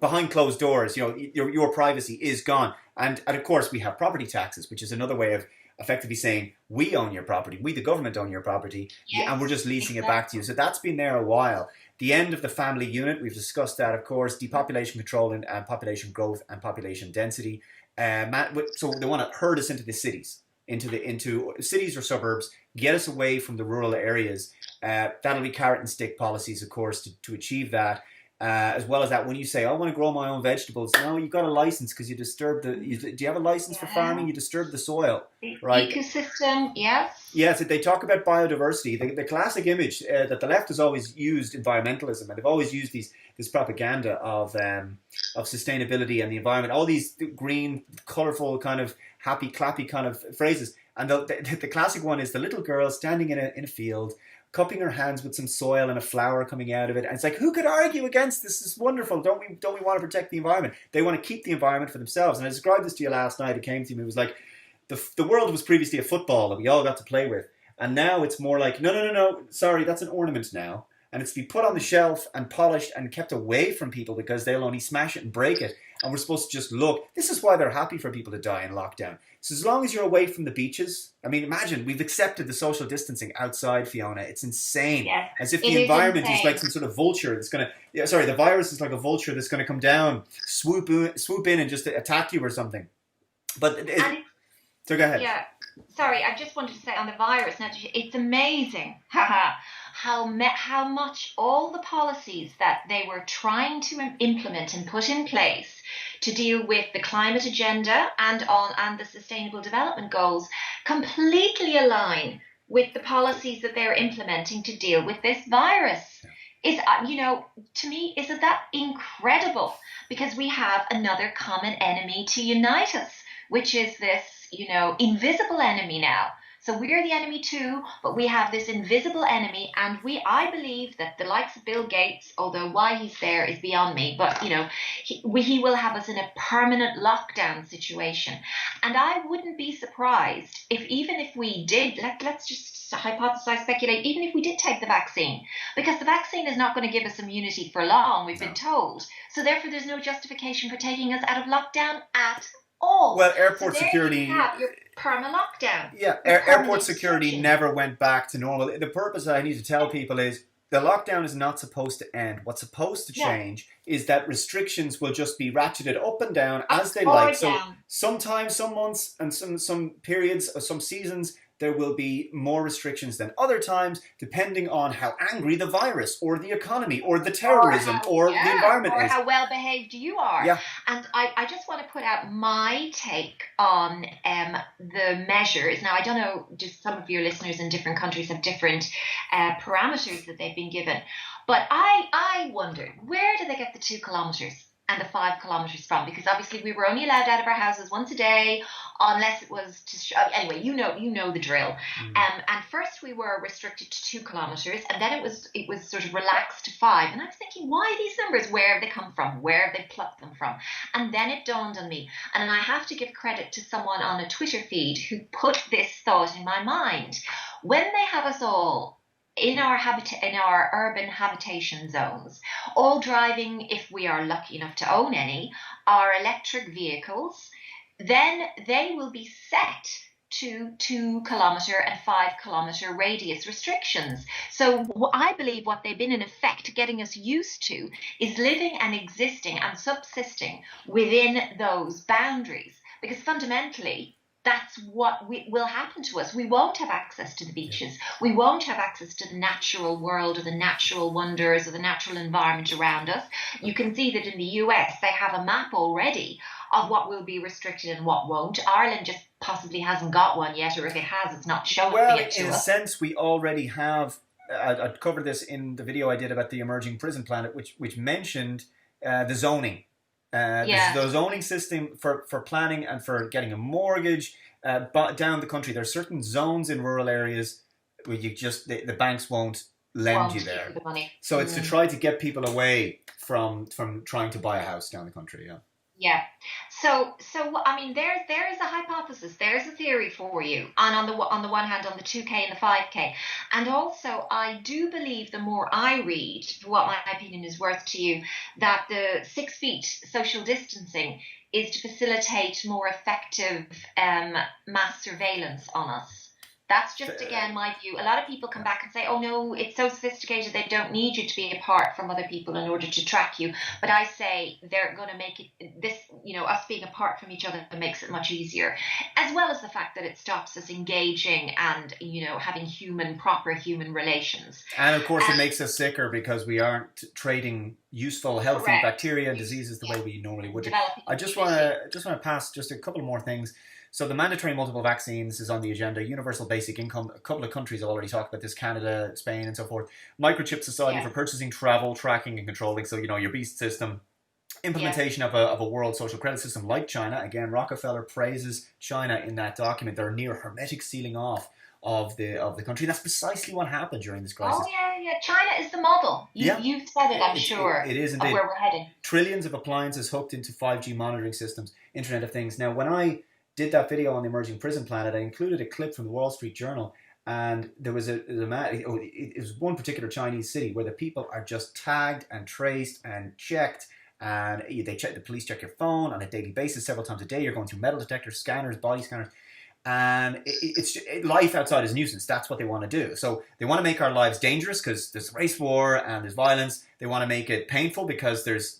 behind closed doors. Your privacy is gone. And of course, we have property taxes, which is another way of effectively saying, we own your property. We, the government, own your property. Yes, And we're just leasing it exactly. back to you. So that's been there a while. The end of the family unit, we've discussed that, of course. Depopulation control and population growth and population density. So they want to herd us into the cities, into cities or suburbs, get us away from the rural areas. That'll be carrot and stick policies, of course, to achieve that. As well as that, when you say, I want to grow my own vegetables, no, you've got a license, because you disturb do you have a license for farming? Yeah. You disturb the soil, The right? ecosystem, yes. Yes, they talk about biodiversity. The classic image that the left has always used environmentalism, and they've always used this propaganda of sustainability and the environment, all these green, colourful, kind of happy, clappy kind of phrases. And the classic one is the little girl standing in a field, cupping her hands with some soil and a flower coming out of it. And it's like, who could argue against this? This is wonderful. Don't we want to protect the environment? They want to keep the environment for themselves. And I described this to you last night. It came to me. It was like, the world was previously a football that we all got to play with. And now it's more like, no. Sorry, that's an ornament now. And it's to be put on the shelf and polished and kept away from people, because they'll only smash it and break it. And we're supposed to just look. This is why they're happy for people to die in lockdown. So as long as you're away from the beaches, I mean, imagine, we've accepted the social distancing outside, Fiona. It's insane. Yes, As if it the is environment is like insane. some sort of vulture that's going to, the virus is like a vulture that's going to come down, swoop in and just attack you or something. But so go ahead. Yeah, sorry, I just wanted to say on the virus, now, it's amazing how much all the policies that they were trying to implement and put in place to deal with the climate agenda and the sustainable development goals completely align with the policies that they're implementing to deal with this virus. Is to me, isn't that incredible? Because we have another common enemy to unite us, which is this invisible enemy now. So we're the enemy too, but we have this invisible enemy, and I believe that the likes of Bill Gates, although why he's there is beyond me, but he will have us in a permanent lockdown situation. And I wouldn't be surprised if, even if we did, let's just hypothesize, speculate, even if we did take the vaccine, because the vaccine is not going to give us immunity for long, we've been told. So therefore, there's no justification for taking us out of lockdown at all. Well, airport security. You have your perma lockdown. Yeah, airport security never went back to normal. The purpose I need to tell people is the lockdown is not supposed to end. What's supposed to change is that restrictions will just be ratcheted up and down as they like. So sometimes, some months and some periods or some seasons, there will be more restrictions than other times, depending on how angry the virus or the economy or the terrorism or the environment is. Or how well behaved you are. Yeah. And I just want to put out my take on the measures. Now, I don't know, just some of your listeners in different countries have different parameters that they've been given. But I wondered, where did they get the 2 kilometres and the 5 kilometres from? Because obviously we were only allowed out of our houses once a day, unless it was anyway, you know the drill. And first we were restricted to 2 kilometres, and then it was sort of relaxed to 5. And I was thinking, why these numbers? Where have they come from? Where have they plucked them from? And then it dawned on me, and I have to give credit to someone on a Twitter feed who put this thought in my mind. When they have us all in our urban habitation zones, all driving, if we are lucky enough to own any, our electric vehicles, then they will be set to 2 kilometre and 5 kilometre radius restrictions. So I believe what they've been in effect getting us used to is living and existing and subsisting within those boundaries, because fundamentally that's what will happen to us. We won't have access to the beaches. We won't have access to the natural world or the natural wonders or the natural environment around us. You can see that in the US, they have a map already of what will be restricted and what won't. Ireland just possibly hasn't got one yet, or if it has, it's not showing it to us. Well, in a sense, we already have. I covered this in the video I did about the emerging prison planet, which mentioned the zoning. The zoning system for planning and for getting a mortgage down the country. There are certain zones in rural areas where you just the banks won't lend you there. The money. So it's to try to get people away from trying to buy a house down the country. Yeah. Yeah. So I mean, there is a hypothesis. There's a theory for you, and on the one hand, on the 2K and the 5K, and also I do believe, the more I read, for what my opinion is worth to you, that the 6 feet social distancing is to facilitate more effective mass surveillance on us. That's just, again, my view. A lot of people come back and say, oh no, it's so sophisticated, they don't need you to be apart from other people in order to track you. But I say they're going to make it, this, us being apart from each other makes it much easier. As well as the fact that it stops us engaging and, having proper human relations. And of course it makes us sicker because we aren't trading useful, healthy bacteria and diseases the way we normally would. I just want to pass just a couple more things. So the mandatory multiple vaccines is on the agenda. Universal basic income. A couple of countries have already talked about this: Canada, Spain, and so forth. Microchip society for purchasing, travel, tracking, and controlling. So your beast system. Implementation of a world social credit system like China. Again, Rockefeller praises China in that document. Their near hermetic sealing off of the country. That's precisely what happened during this crisis. Oh yeah. China is the model. You've said it, I'm sure. It is indeed. Of where we're heading. Trillions of appliances hooked into 5G monitoring systems, Internet of Things. Now, when I did that video on the emerging prison planet, I included a clip from the Wall Street Journal, and there was it was one particular Chinese city where the people are just tagged and traced and checked, and the police check your phone on a daily basis, several times a day. You're going through metal detectors, scanners, body scanners, and life outside is a nuisance. That's what they want to do. So they want to make our lives dangerous because there's race war and there's violence. They want to make it painful because there's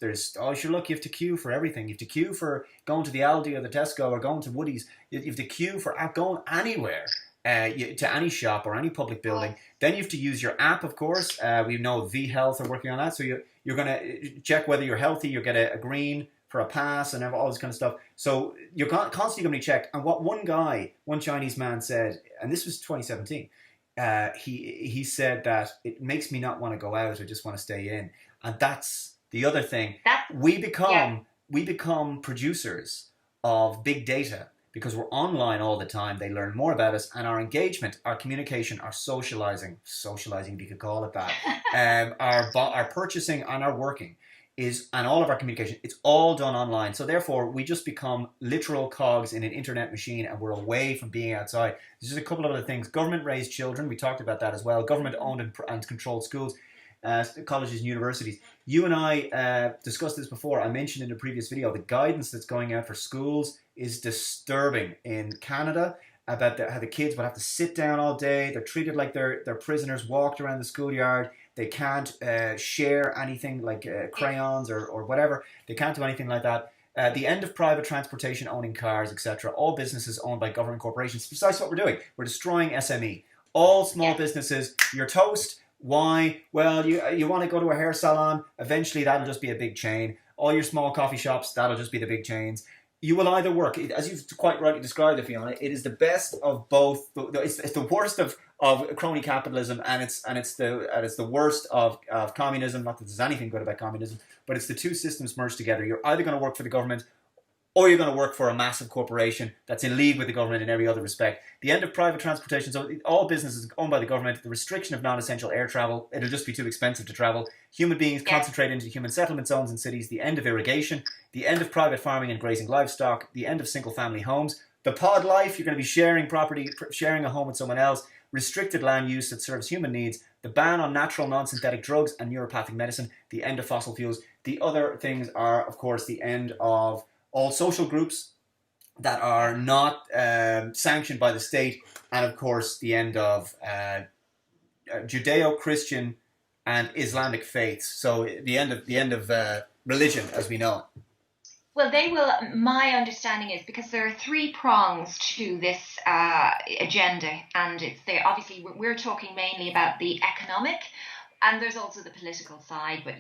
sure, look, you have to queue for everything. You have to queue for going to the Aldi or the Tesco or going to Woody's. You have to queue for going anywhere, to any shop or any public building. Then you have to use your app, of course. We know V Health are working on that. So you're going to check whether you're healthy. You'll get a green for a pass and all this kind of stuff. So you're constantly going to be checked. And what one Chinese man said, and this was 2017, he said that it makes me not want to go out. I just want to stay in. And that's the other thing. We become producers of big data because we're online all the time. They learn more about us, and our engagement, our communication, our socializing, if you could call it that, our purchasing and our working and all of our communication, it's all done online. So therefore, we just become literal cogs in an internet machine, and we're away from being outside. There's just a couple of other things. Government raised children. We talked about that as well. Government owned and controlled schools, colleges and universities. You and I discussed this before. I mentioned in a previous video, the guidance that's going out for schools is disturbing in Canada about how the kids will have to sit down all day. They're treated like they're prisoners, walked around the schoolyard. They can't share anything like crayons or whatever. They can't do anything like that. The end of private transportation, owning cars, etc. All businesses owned by government corporations. Precisely what we're doing. We're destroying SME. All small businesses, you're toast. Why? Well, you want to go to a hair salon. Eventually, that'll just be a big chain. All your small coffee shops, that'll just be the big chains. You will either work, as you've quite rightly described it, Fiona, it is the best of both. It's the worst of crony capitalism, and it's the worst of communism. Not that there's anything good about communism, but it's the two systems merged together. You're either going to work for the government, or you're going to work for a massive corporation that's in league with the government in every other respect. The end of private transportation, so all businesses owned by the government, the restriction of non-essential air travel, it'll just be too expensive to travel. Human beings concentrate into human settlement zones in cities, the end of irrigation, the end of private farming and grazing livestock, the end of single-family homes, the pod life, you're going to be sharing property, sharing a home with someone else, restricted land use that serves human needs, the ban on natural non-synthetic drugs and neuropathic medicine, the end of fossil fuels. The other things are, of course, the end of all social groups that are not sanctioned by the state, and of course the end of Judeo-Christian and Islamic faiths. So the end of religion as we know it. Well, they will. My understanding is because there are three prongs to this agenda, and obviously we're talking mainly about the economic. And there's also the political side, but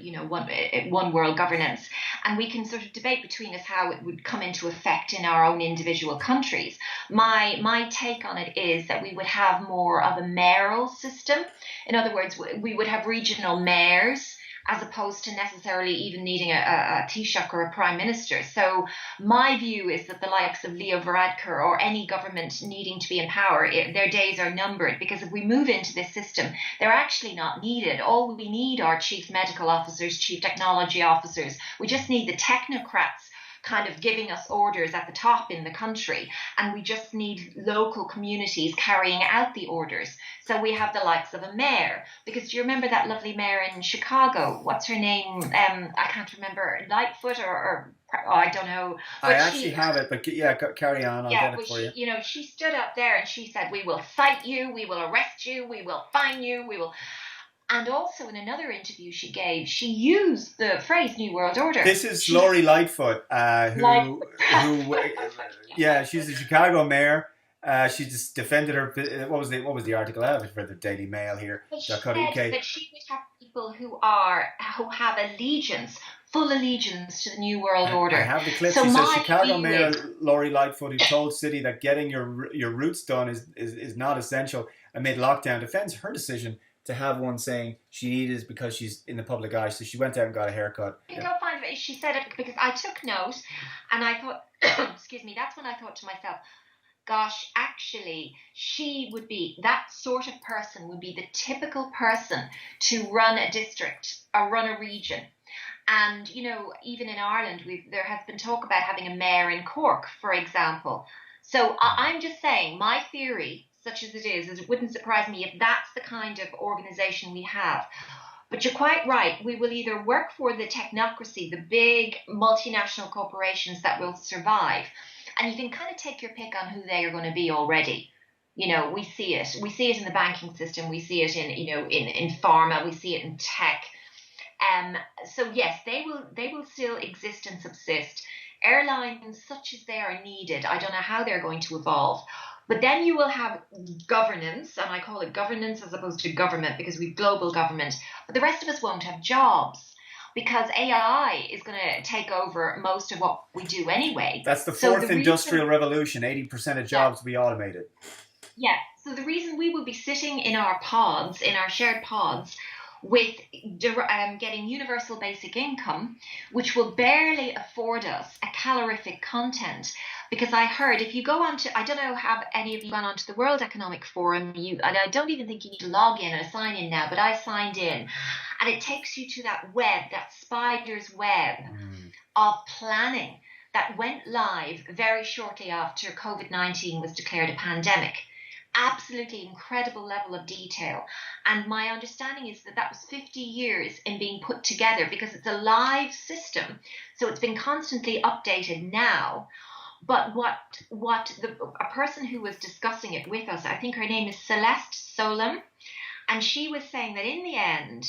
one world governance. And we can sort of debate between us how it would come into effect in our own individual countries. My take on it is that we would have more of a mayoral system. In other words, we would have regional mayors, as opposed to necessarily even needing a Taoiseach or a prime minister. So my view is that the likes of Leo Varadkar or any government needing to be in power, their days are numbered, because if we move into this system, they're actually not needed. All we need are chief medical officers, chief technology officers. We just need the technocrats kind of giving us orders at the top in the country, and we just need local communities carrying out the orders. So we have the likes of a mayor, because do you remember that lovely mayor in Chicago? What's her name? I can't remember. Lightfoot or I don't know. But I actually have it, but yeah, carry on. I'll get it for you. She stood up there and she said, "We will cite you, we will arrest you, we will fine you, we will." And also in another interview she gave, she used the phrase New World Order. This is Lori Lightfoot, she's the Chicago mayor. She just defended her. What was the article? I have it for the Daily Mail here. But she said that she would have people who have full allegiance to the New World Order. I have the clip. So she says Chicago Mayor Lori Lightfoot, who told City that getting your roots done is not essential amid lockdown, defends her decision to have one saying she needed because she's in the public eye, so she went out and got a haircut. Go find it. She said it because I took note, and I thought, excuse me, that's when I thought to myself, gosh, actually, she would be, that sort of person would be the typical person to run a district or run a region. And, even in Ireland, there has been talk about having a mayor in Cork, for example. So I'm just saying, my theory, such as it is it wouldn't surprise me if that's the kind of organisation we have. But you're quite right. We will either work for the technocracy, the big multinational corporations that will survive, and you can kind of take your pick on who they are going to be already. We see it. We see it in the banking system. We see it in pharma. We see it in tech. So yes, they will still exist and subsist. Airlines, such as they are needed, I don't know how they're going to evolve. But then you will have governance, and I call it governance as opposed to government because we've global government. But the rest of us won't have jobs because AI is going to take over most of what we do anyway. That's the fourth industrial revolution. 80% of jobs will be automated. Yeah. So the reason we will be sitting in our pods, in our shared pods, with getting universal basic income, which will barely afford us a calorific content, because I heard if you go on to, I don't know, have any of you gone onto the World Economic Forum? And I don't even think you need to log in or sign in now, but I signed in, and it takes you to that web, that spider's web of planning that went live very shortly after COVID-19 was declared a pandemic. Absolutely incredible level of detail. And my understanding is that was 50 years in being put together, because it's a live system. So it's been constantly updated now. But a person who was discussing it with us, I think her name is Celeste Solum, and she was saying that in the end,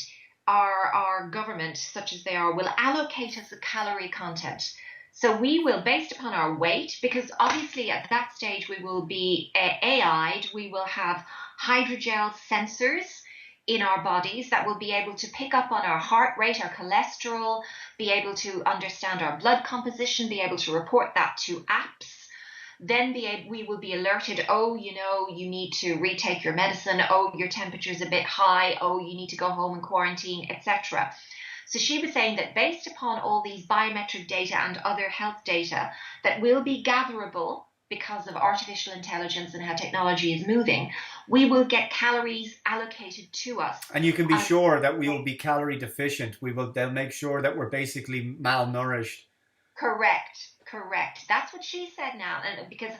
our government, such as they are, will allocate us a calorie content. So we will, based upon our weight, because obviously at that stage we will be AI'd, we will have hydrogel sensors in our bodies that will be able to pick up on our heart rate, our cholesterol, be able to understand our blood composition, be able to report that to apps. Then we will be alerted, oh, you need to retake your medicine, oh, your temperature's a bit high, oh, you need to go home and quarantine, etc. So she was saying that based upon all these biometric data and other health data that will be gatherable because of artificial intelligence and how technology is moving, we will get calories allocated to us. And you can be sure that we will be calorie deficient. They'll make sure that we're basically malnourished. Correct. That's what she said now. And because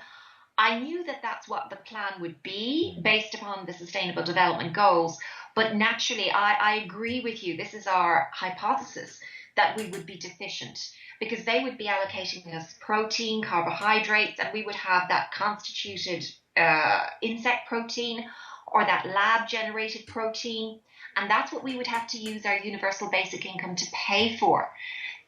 I knew that that's what the plan would be based upon the Sustainable Development Goals. But naturally, I agree with you. This is our hypothesis, that we would be deficient, because they would be allocating us protein, carbohydrates, and we would have that constituted insect protein or that lab-generated protein. And that's what we would have to use our universal basic income to pay for.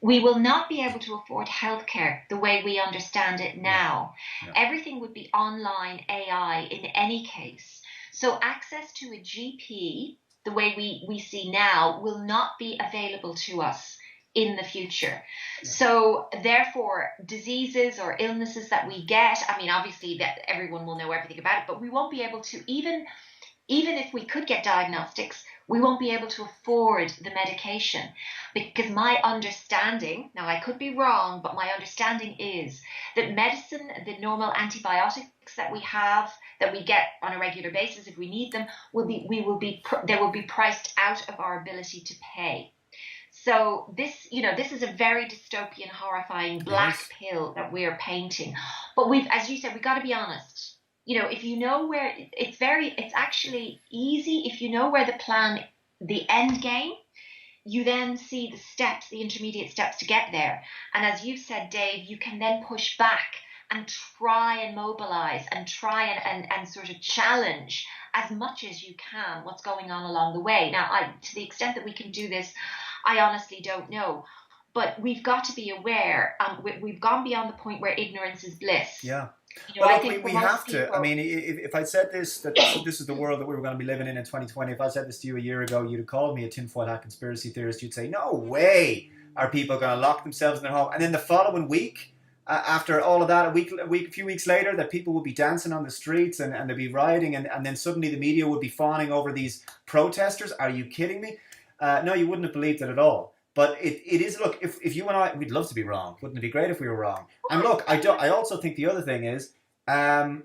We will not be able to afford healthcare the way we understand it now. Yeah. Everything would be online AI in any case. So access to a GP, the way we see now, will not be available to us in the future. Yeah. So therefore, diseases or illnesses that we get, I mean, obviously that everyone will know everything about it, but we won't be able to, even if we could get diagnostics, we won't be able to afford the medication, because my understanding, now I could be wrong, but my understanding is that medicine, the normal antibiotics that we have, that we get on a regular basis if we need them, they will be priced out of our ability to pay. So this is a very dystopian, horrifying black pill that we're painting. But as you said, we've got to be honest. If you know where, it's actually easy. If you know where the end game, you then see the intermediate steps to get there. And as you've said, Dave, you can then push back and try and mobilize and try and sort of challenge as much as you can what's going on along the way. Now, to the extent that we can do this, I honestly don't know. But we've got to be aware. We've gone beyond the point where ignorance is bliss. Yeah. Well, look, we have to. I mean, if I said this is the world that we were going to be living in 2020, if I said this to you a year ago, you'd have called me a tinfoil hat conspiracy theorist. You'd say, no way are people going to lock themselves in their home. And then the following week, after all of that, a few weeks later, that people would be dancing on the streets and they'd be rioting, and then suddenly the media would be fawning over these protesters. Are you kidding me? No, you wouldn't have believed it at all. But it is, look, if you and I, we'd love to be wrong. Wouldn't it be great if we were wrong? And look, I also think the other thing is, the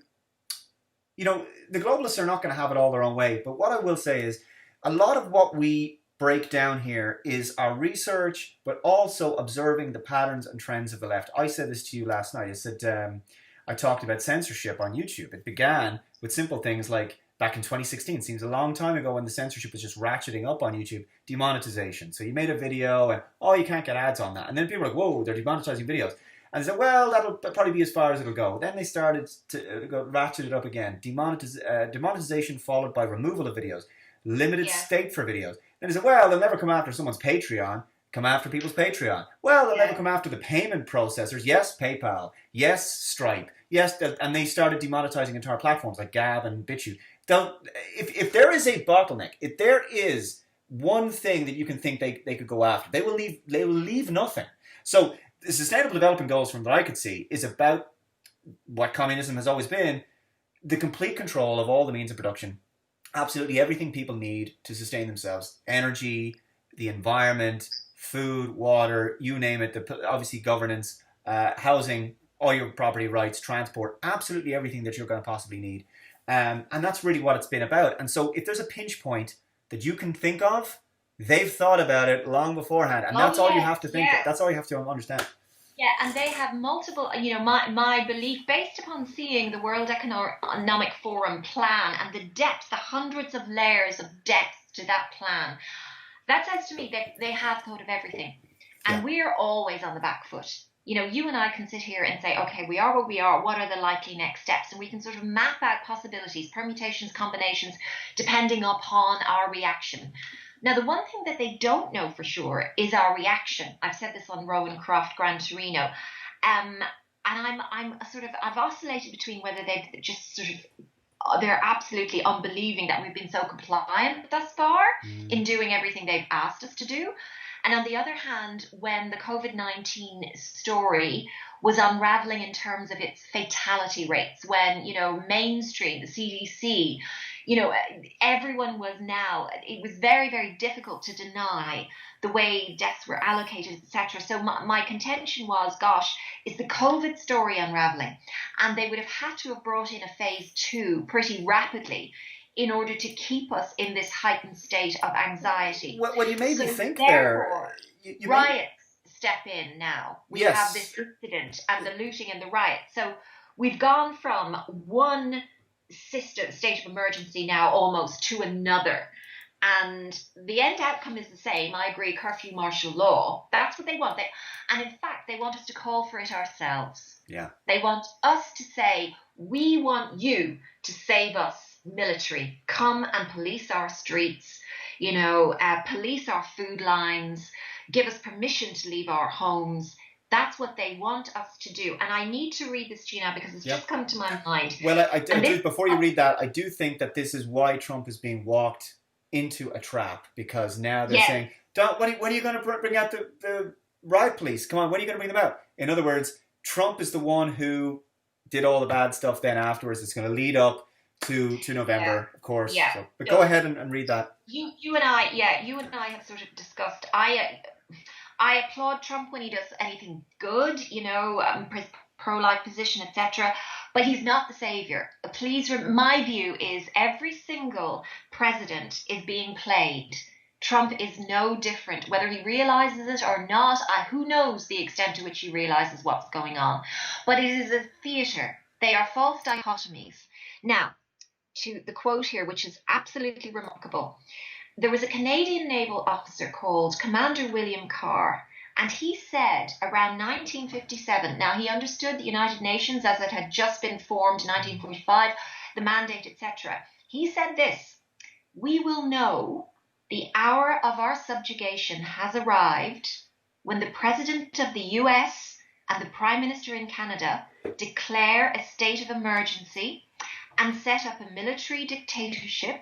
globalists are not going to have it all their own way. But what I will say is, a lot of what we break down here is our research, but also observing the patterns and trends of the left. I said this to you last night. I said, I talked about censorship on YouTube. It began with simple things like, back in 2016, seems a long time ago, when the censorship was just ratcheting up on YouTube, demonetization. So you made a video and, you can't get ads on that. And then people were like, whoa, they're demonetizing videos. And they said, well, that'll probably be as far as it'll go. Then they started to ratchet it up again. Demonetization followed by removal of videos. Limited state for videos. Then they said, well, they'll never come after someone's Patreon. Come after people's Patreon. Well, they'll never come after the payment processors. Yes, PayPal. Yes, Stripe. Yes, and they started demonetizing entire platforms like Gab and BitChute. If there is a bottleneck, if there is one thing that you can think they could go after, they will leave nothing. So the Sustainable Development Goals, from what I could see, is about what communism has always been: the complete control of all the means of production, absolutely everything people need to sustain themselves, energy, the environment, food, water, you name it, obviously governance, housing, all your property rights, transport, absolutely everything that you're going to possibly need. And that's really what it's been about. And so if there's a pinch point that you can think of, they've thought about it long beforehand. And Oh that's all you yes, have to think. yes. That's all you have to understand. Yeah, and they have multiple, my belief based upon seeing the World Economic Forum plan and the depth, the hundreds of layers of depth to that plan, that says to me that they have thought of everything. Yeah. And we're always on the back foot. You and I can sit here and say, okay, we are what we are. What are the likely next steps? And we can sort of map out possibilities, permutations, combinations, depending upon our reaction. Now, the one thing that they don't know for sure is our reaction. I've said this on Rowan Croft Gran Torino. And I've oscillated between whether they've just sort of, they're absolutely unbelieving that we've been so compliant thus far in doing everything they've asked us to do. And on the other hand, when the COVID-19 story was unraveling in terms of its fatality rates, when, mainstream, the CDC, everyone was it was very, very difficult to deny the way deaths were allocated, etc. So my contention was, gosh, is the COVID story unraveling? And they would have had to have brought in a phase 2 pretty rapidly in order to keep us in this heightened state of anxiety. Well, you made me think therefore, there. You riots step in now. We Yes. have this incident and the looting and the riots. So we've gone from one state of emergency now almost to another. And the end outcome is the same. I agree, curfew, martial law. That's what they want. And in fact, they want us to call for it ourselves. Yeah. They want us to say, we want you to save us, military. Come and police our streets, police our food lines, give us permission to leave our homes. That's what they want us to do. And I need to read this to you now because it's just come to my mind. Well, I do, before you read that, I do think that this is why Trump is being walked into a trap, because now they're saying, when are you going to bring out the riot police? Come on, when are you going to bring them out? In other words, Trump is the one who did all the bad stuff then afterwards. It's going to lead up to November, of course. Yeah. So, but go ahead and read that. You and I have sort of discussed. I applaud Trump when he does anything good, pro-life position, etc. But he's not the savior. Please, my view is every single president is being played. Trump is no different, whether he realizes it or not. Who knows the extent to which he realizes what's going on? But it is a theater. They are false dichotomies. Now, to the quote here, which is absolutely remarkable. There was a Canadian naval officer called Commander William Carr, and he said around 1957, now he understood the United Nations as it had just been formed in 1945, the mandate, etc. He said this: we will know the hour of our subjugation has arrived when the President of the US and the Prime Minister in Canada declare a state of emergency and set up a military dictatorship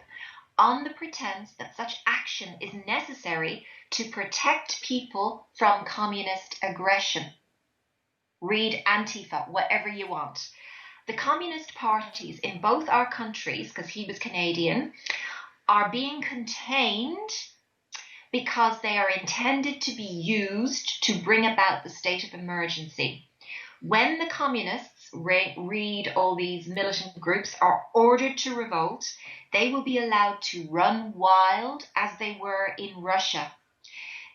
on the pretense that such action is necessary to protect people from communist aggression. Read Antifa, whatever you want. The communist parties in both our countries, because he was Canadian, are being contained because they are intended to be used to bring about the state of emergency. When the communists, read all these militant groups, are ordered to revolt, they will be allowed to run wild as they were in Russia.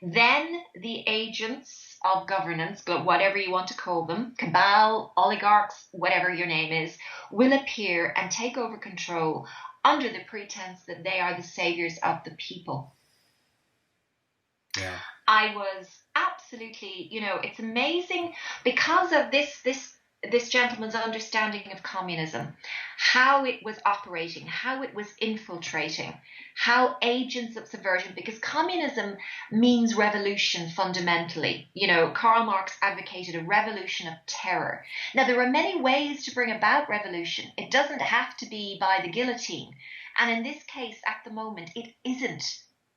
Then the agents of governance, whatever you want to call them, cabal, oligarchs, whatever your name is, will appear and take over control under the pretense that they are the saviors of the people. Yeah. I was absolutely, it's amazing because of this gentleman's understanding of communism, how it was operating, how it was infiltrating, how agents of subversion, because communism means revolution fundamentally. Karl Marx advocated a revolution of terror. Now, there are many ways to bring about revolution. It doesn't have to be by the guillotine. And in this case, at the moment, it isn't.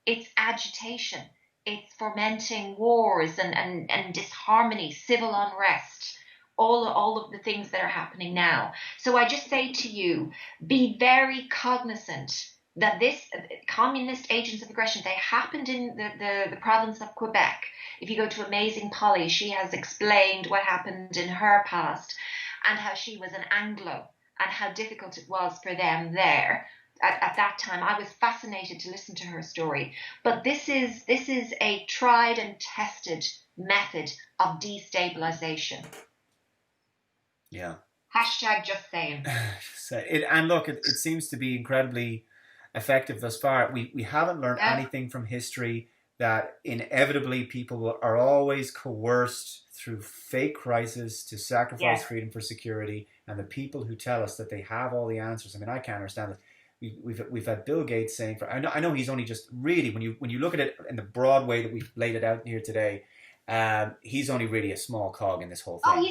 It's agitation. It's fomenting wars and disharmony, civil unrest, all of the things that are happening now. So I just say to you, be very cognizant that this communist agents of aggression, they happened in the province of Quebec. If you go to Amazing Polly, she has explained what happened in her past and how she was an Anglo and how difficult it was for them there at that time. I was fascinated to listen to her story. But this is a tried and tested method of destabilization. Yeah. Hashtag just saying. And look, it seems to be incredibly effective thus far. We haven't learned anything from history, that inevitably people are always coerced through fake crisis to sacrifice freedom for security, and the people who tell us that they have all the answers. I mean, I can't understand it. We've had Bill Gates saying, I know he's only just really, when you look at it in the broad way that we've laid it out here today, he's only really a small cog in this whole thing. Oh,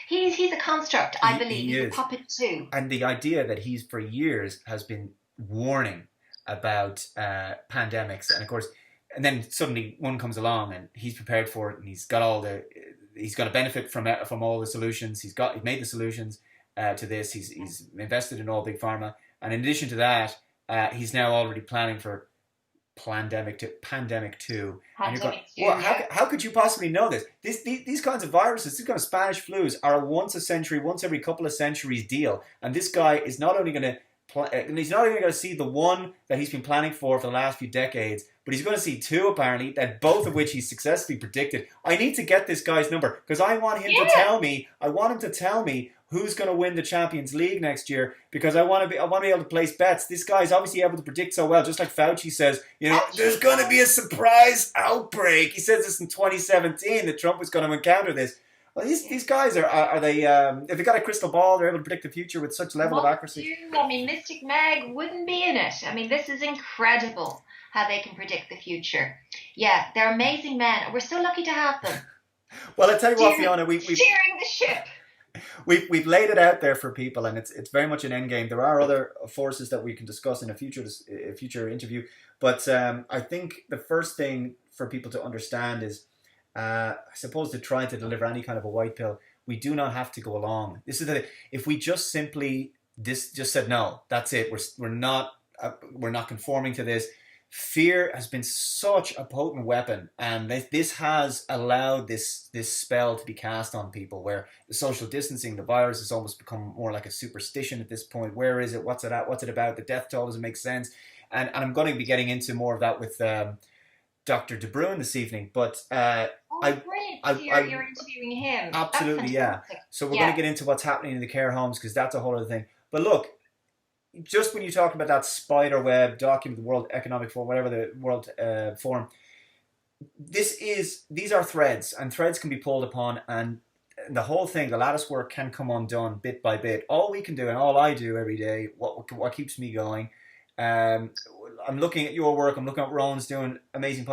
he's a construct, I believe. He's a puppet too. And the idea that he's for years has been warning about pandemics, and of course, and then suddenly one comes along and he's prepared for it, and he's going to benefit from all the solutions. He's made the solutions to this. He's invested in all big pharma, and in addition to that, he's now already planning for pandemic 2. Pandemic And you're going, 2, well, how could you possibly know this? These kinds of viruses, these kind of Spanish flus, are a once every couple of centuries deal, and this guy is not only going to he's not even going to see the one that he's been planning for the last few decades, but he's going to see 2 apparently, that both of which he's successfully predicted. I need to get this guy's number because I want him to tell me. I want him to tell me who's going to win the Champions League next year, because I want to be able to place bets. This guy's obviously able to predict so well, just like Fauci says. There's going to be a surprise outbreak. He says this in 2017 that Trump was going to encounter this. Well, these guys are they? If they've got a crystal ball, they're able to predict the future with such level of accuracy. I mean, Mystic Meg wouldn't be in it. I mean, this is incredible how they can predict the future. Yeah, they're amazing men. We're so lucky to have them. Well, I tell you what, Fiona, we've steering the ship. We've laid it out there for people, and it's very much an endgame. There are other forces that we can discuss in a future interview, but I think the first thing for people to understand is, I suppose, to try to deliver any kind of a white pill, we do not have to go along. This is if we just simply just said no, that's it. We're not conforming to this. Fear has been such a potent weapon, and this has allowed this spell to be cast on people, where the social distancing, the virus, has almost become more like a superstition at this point. Where is it? What's it at? What's it about? The death toll doesn't make sense, and I'm going to be getting into more of that with Dr. De Bruin this evening, but brilliant! You're interviewing him. Absolutely, yeah. So we're going to get into what's happening in the care homes, because that's a whole other thing. But look, just when you talk about that spider web document, the World Economic Forum, whatever the World Forum, these are threads, and threads can be pulled upon, and the whole thing, the lattice work, can come undone bit by bit. All we can do, and all I do every day, what keeps me going. I'm looking at your work. I'm looking at Rowan's doing amazing.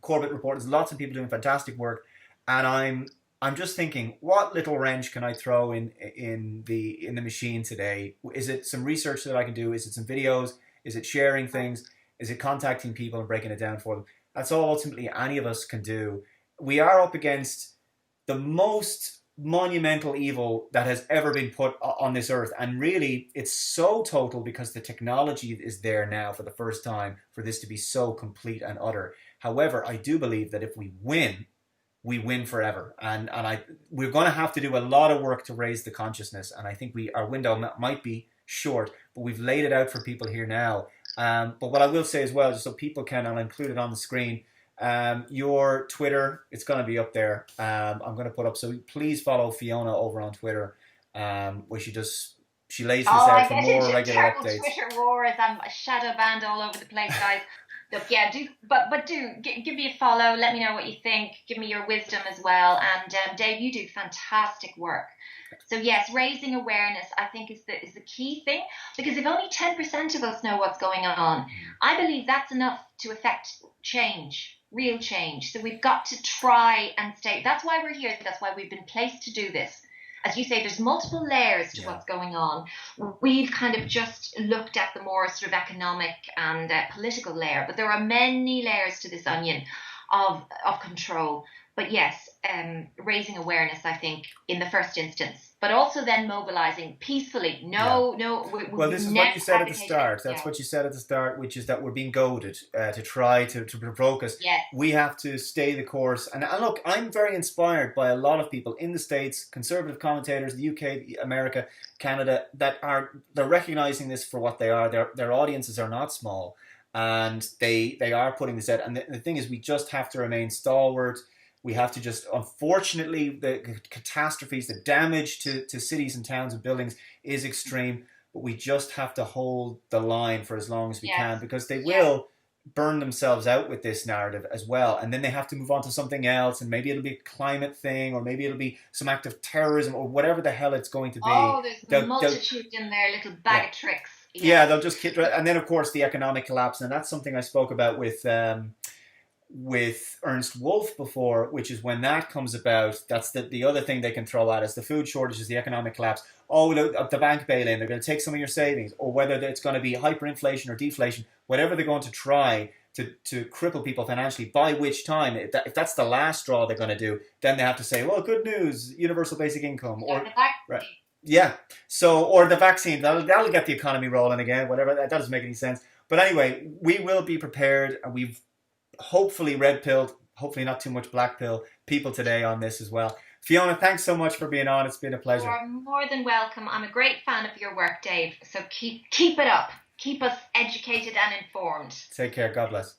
Corbett Report. There's lots of people doing fantastic work, and I'm just thinking, what little wrench can I throw in the machine today? Is it some research that I can do? Is it some videos? Is it sharing things? Is it contacting people and breaking it down for them? That's all ultimately any of us can do. We are up against the most monumental evil that has ever been put on this earth, and really it's so total because the technology is there now for the first time for this to be so complete and utter. However, I do believe that if we win forever, and we're going to have to do a lot of work to raise the consciousness, and I think our window might be short, but we've laid it out for people here now. But what I will say as well, just so people can, and I'll include it on the screen, your Twitter, it's going to be up there. I'm going to put up, so please follow Fiona over on Twitter, where she lays this out for more regular updates. Twitter wars. I'm shadow banned all over the place, guys. Look, yeah, give me a follow. Let me know what you think. Give me your wisdom as well. And Dave, you do fantastic work. So yes, raising awareness, I think, is the key thing, because if only 10% of us know what's going on, I believe that's enough to affect change, real change. So we've got to try and stay. That's why we're here. That's why we've been placed to do this. As you say, there's multiple layers to what's going on. We've kind of just looked at the more sort of economic and political layer, but there are many layers to this onion. of control. But yes, raising awareness, I think, in the first instance, but also then mobilizing peacefully. Yeah. No, Well, we've this is what never you said at the advocated it. start. That's Yeah, what you said at the start, which is that we're being goaded to try to provoke us. yes, We have to stay the course. And look, I'm very inspired by a lot of people in the States, conservative commentators, the UK, America, Canada, they're recognizing this for what they are. Their audiences are not small, and they are putting this out. And the thing is, we just have to remain stalwart. We have to just, unfortunately, the catastrophes, the damage to cities and towns and buildings is extreme, but we just have to hold the line for as long as we yes, can, because they yes. will burn themselves out with this narrative as well, and then they have to move on to something else, and maybe it'll be a climate thing, or maybe it'll be some act of terrorism, or whatever the hell it's going to be. Oh, there's a They'll multitude in their little yeah, bag of tricks. yeah, Yes, they'll just keep, and then of course the economic collapse, and that's something I spoke about with Ernst Wolf before, which is when that comes about, that's the other thing they can throw at us: the food shortages, the economic collapse. Oh, the bank bail-in, they're going to take some of your savings, or whether it's going to be hyperinflation or deflation, whatever they're going to try to cripple people financially, by which time, if that's the last straw they're going to do, then they have to say, well, good news, universal basic income, yeah, or the back. right, yeah, so, or the vaccine, that'll get the economy rolling again, whatever, that doesn't make any sense. But anyway, we will be prepared, and we've hopefully red pilled, hopefully not too much black pill people today on this as well. Fiona, thanks so much for being on. It's been a You pleasure. are more than welcome. I'm a great fan of your work, Dave. So keep it up. Keep us educated and informed. Take care. God bless.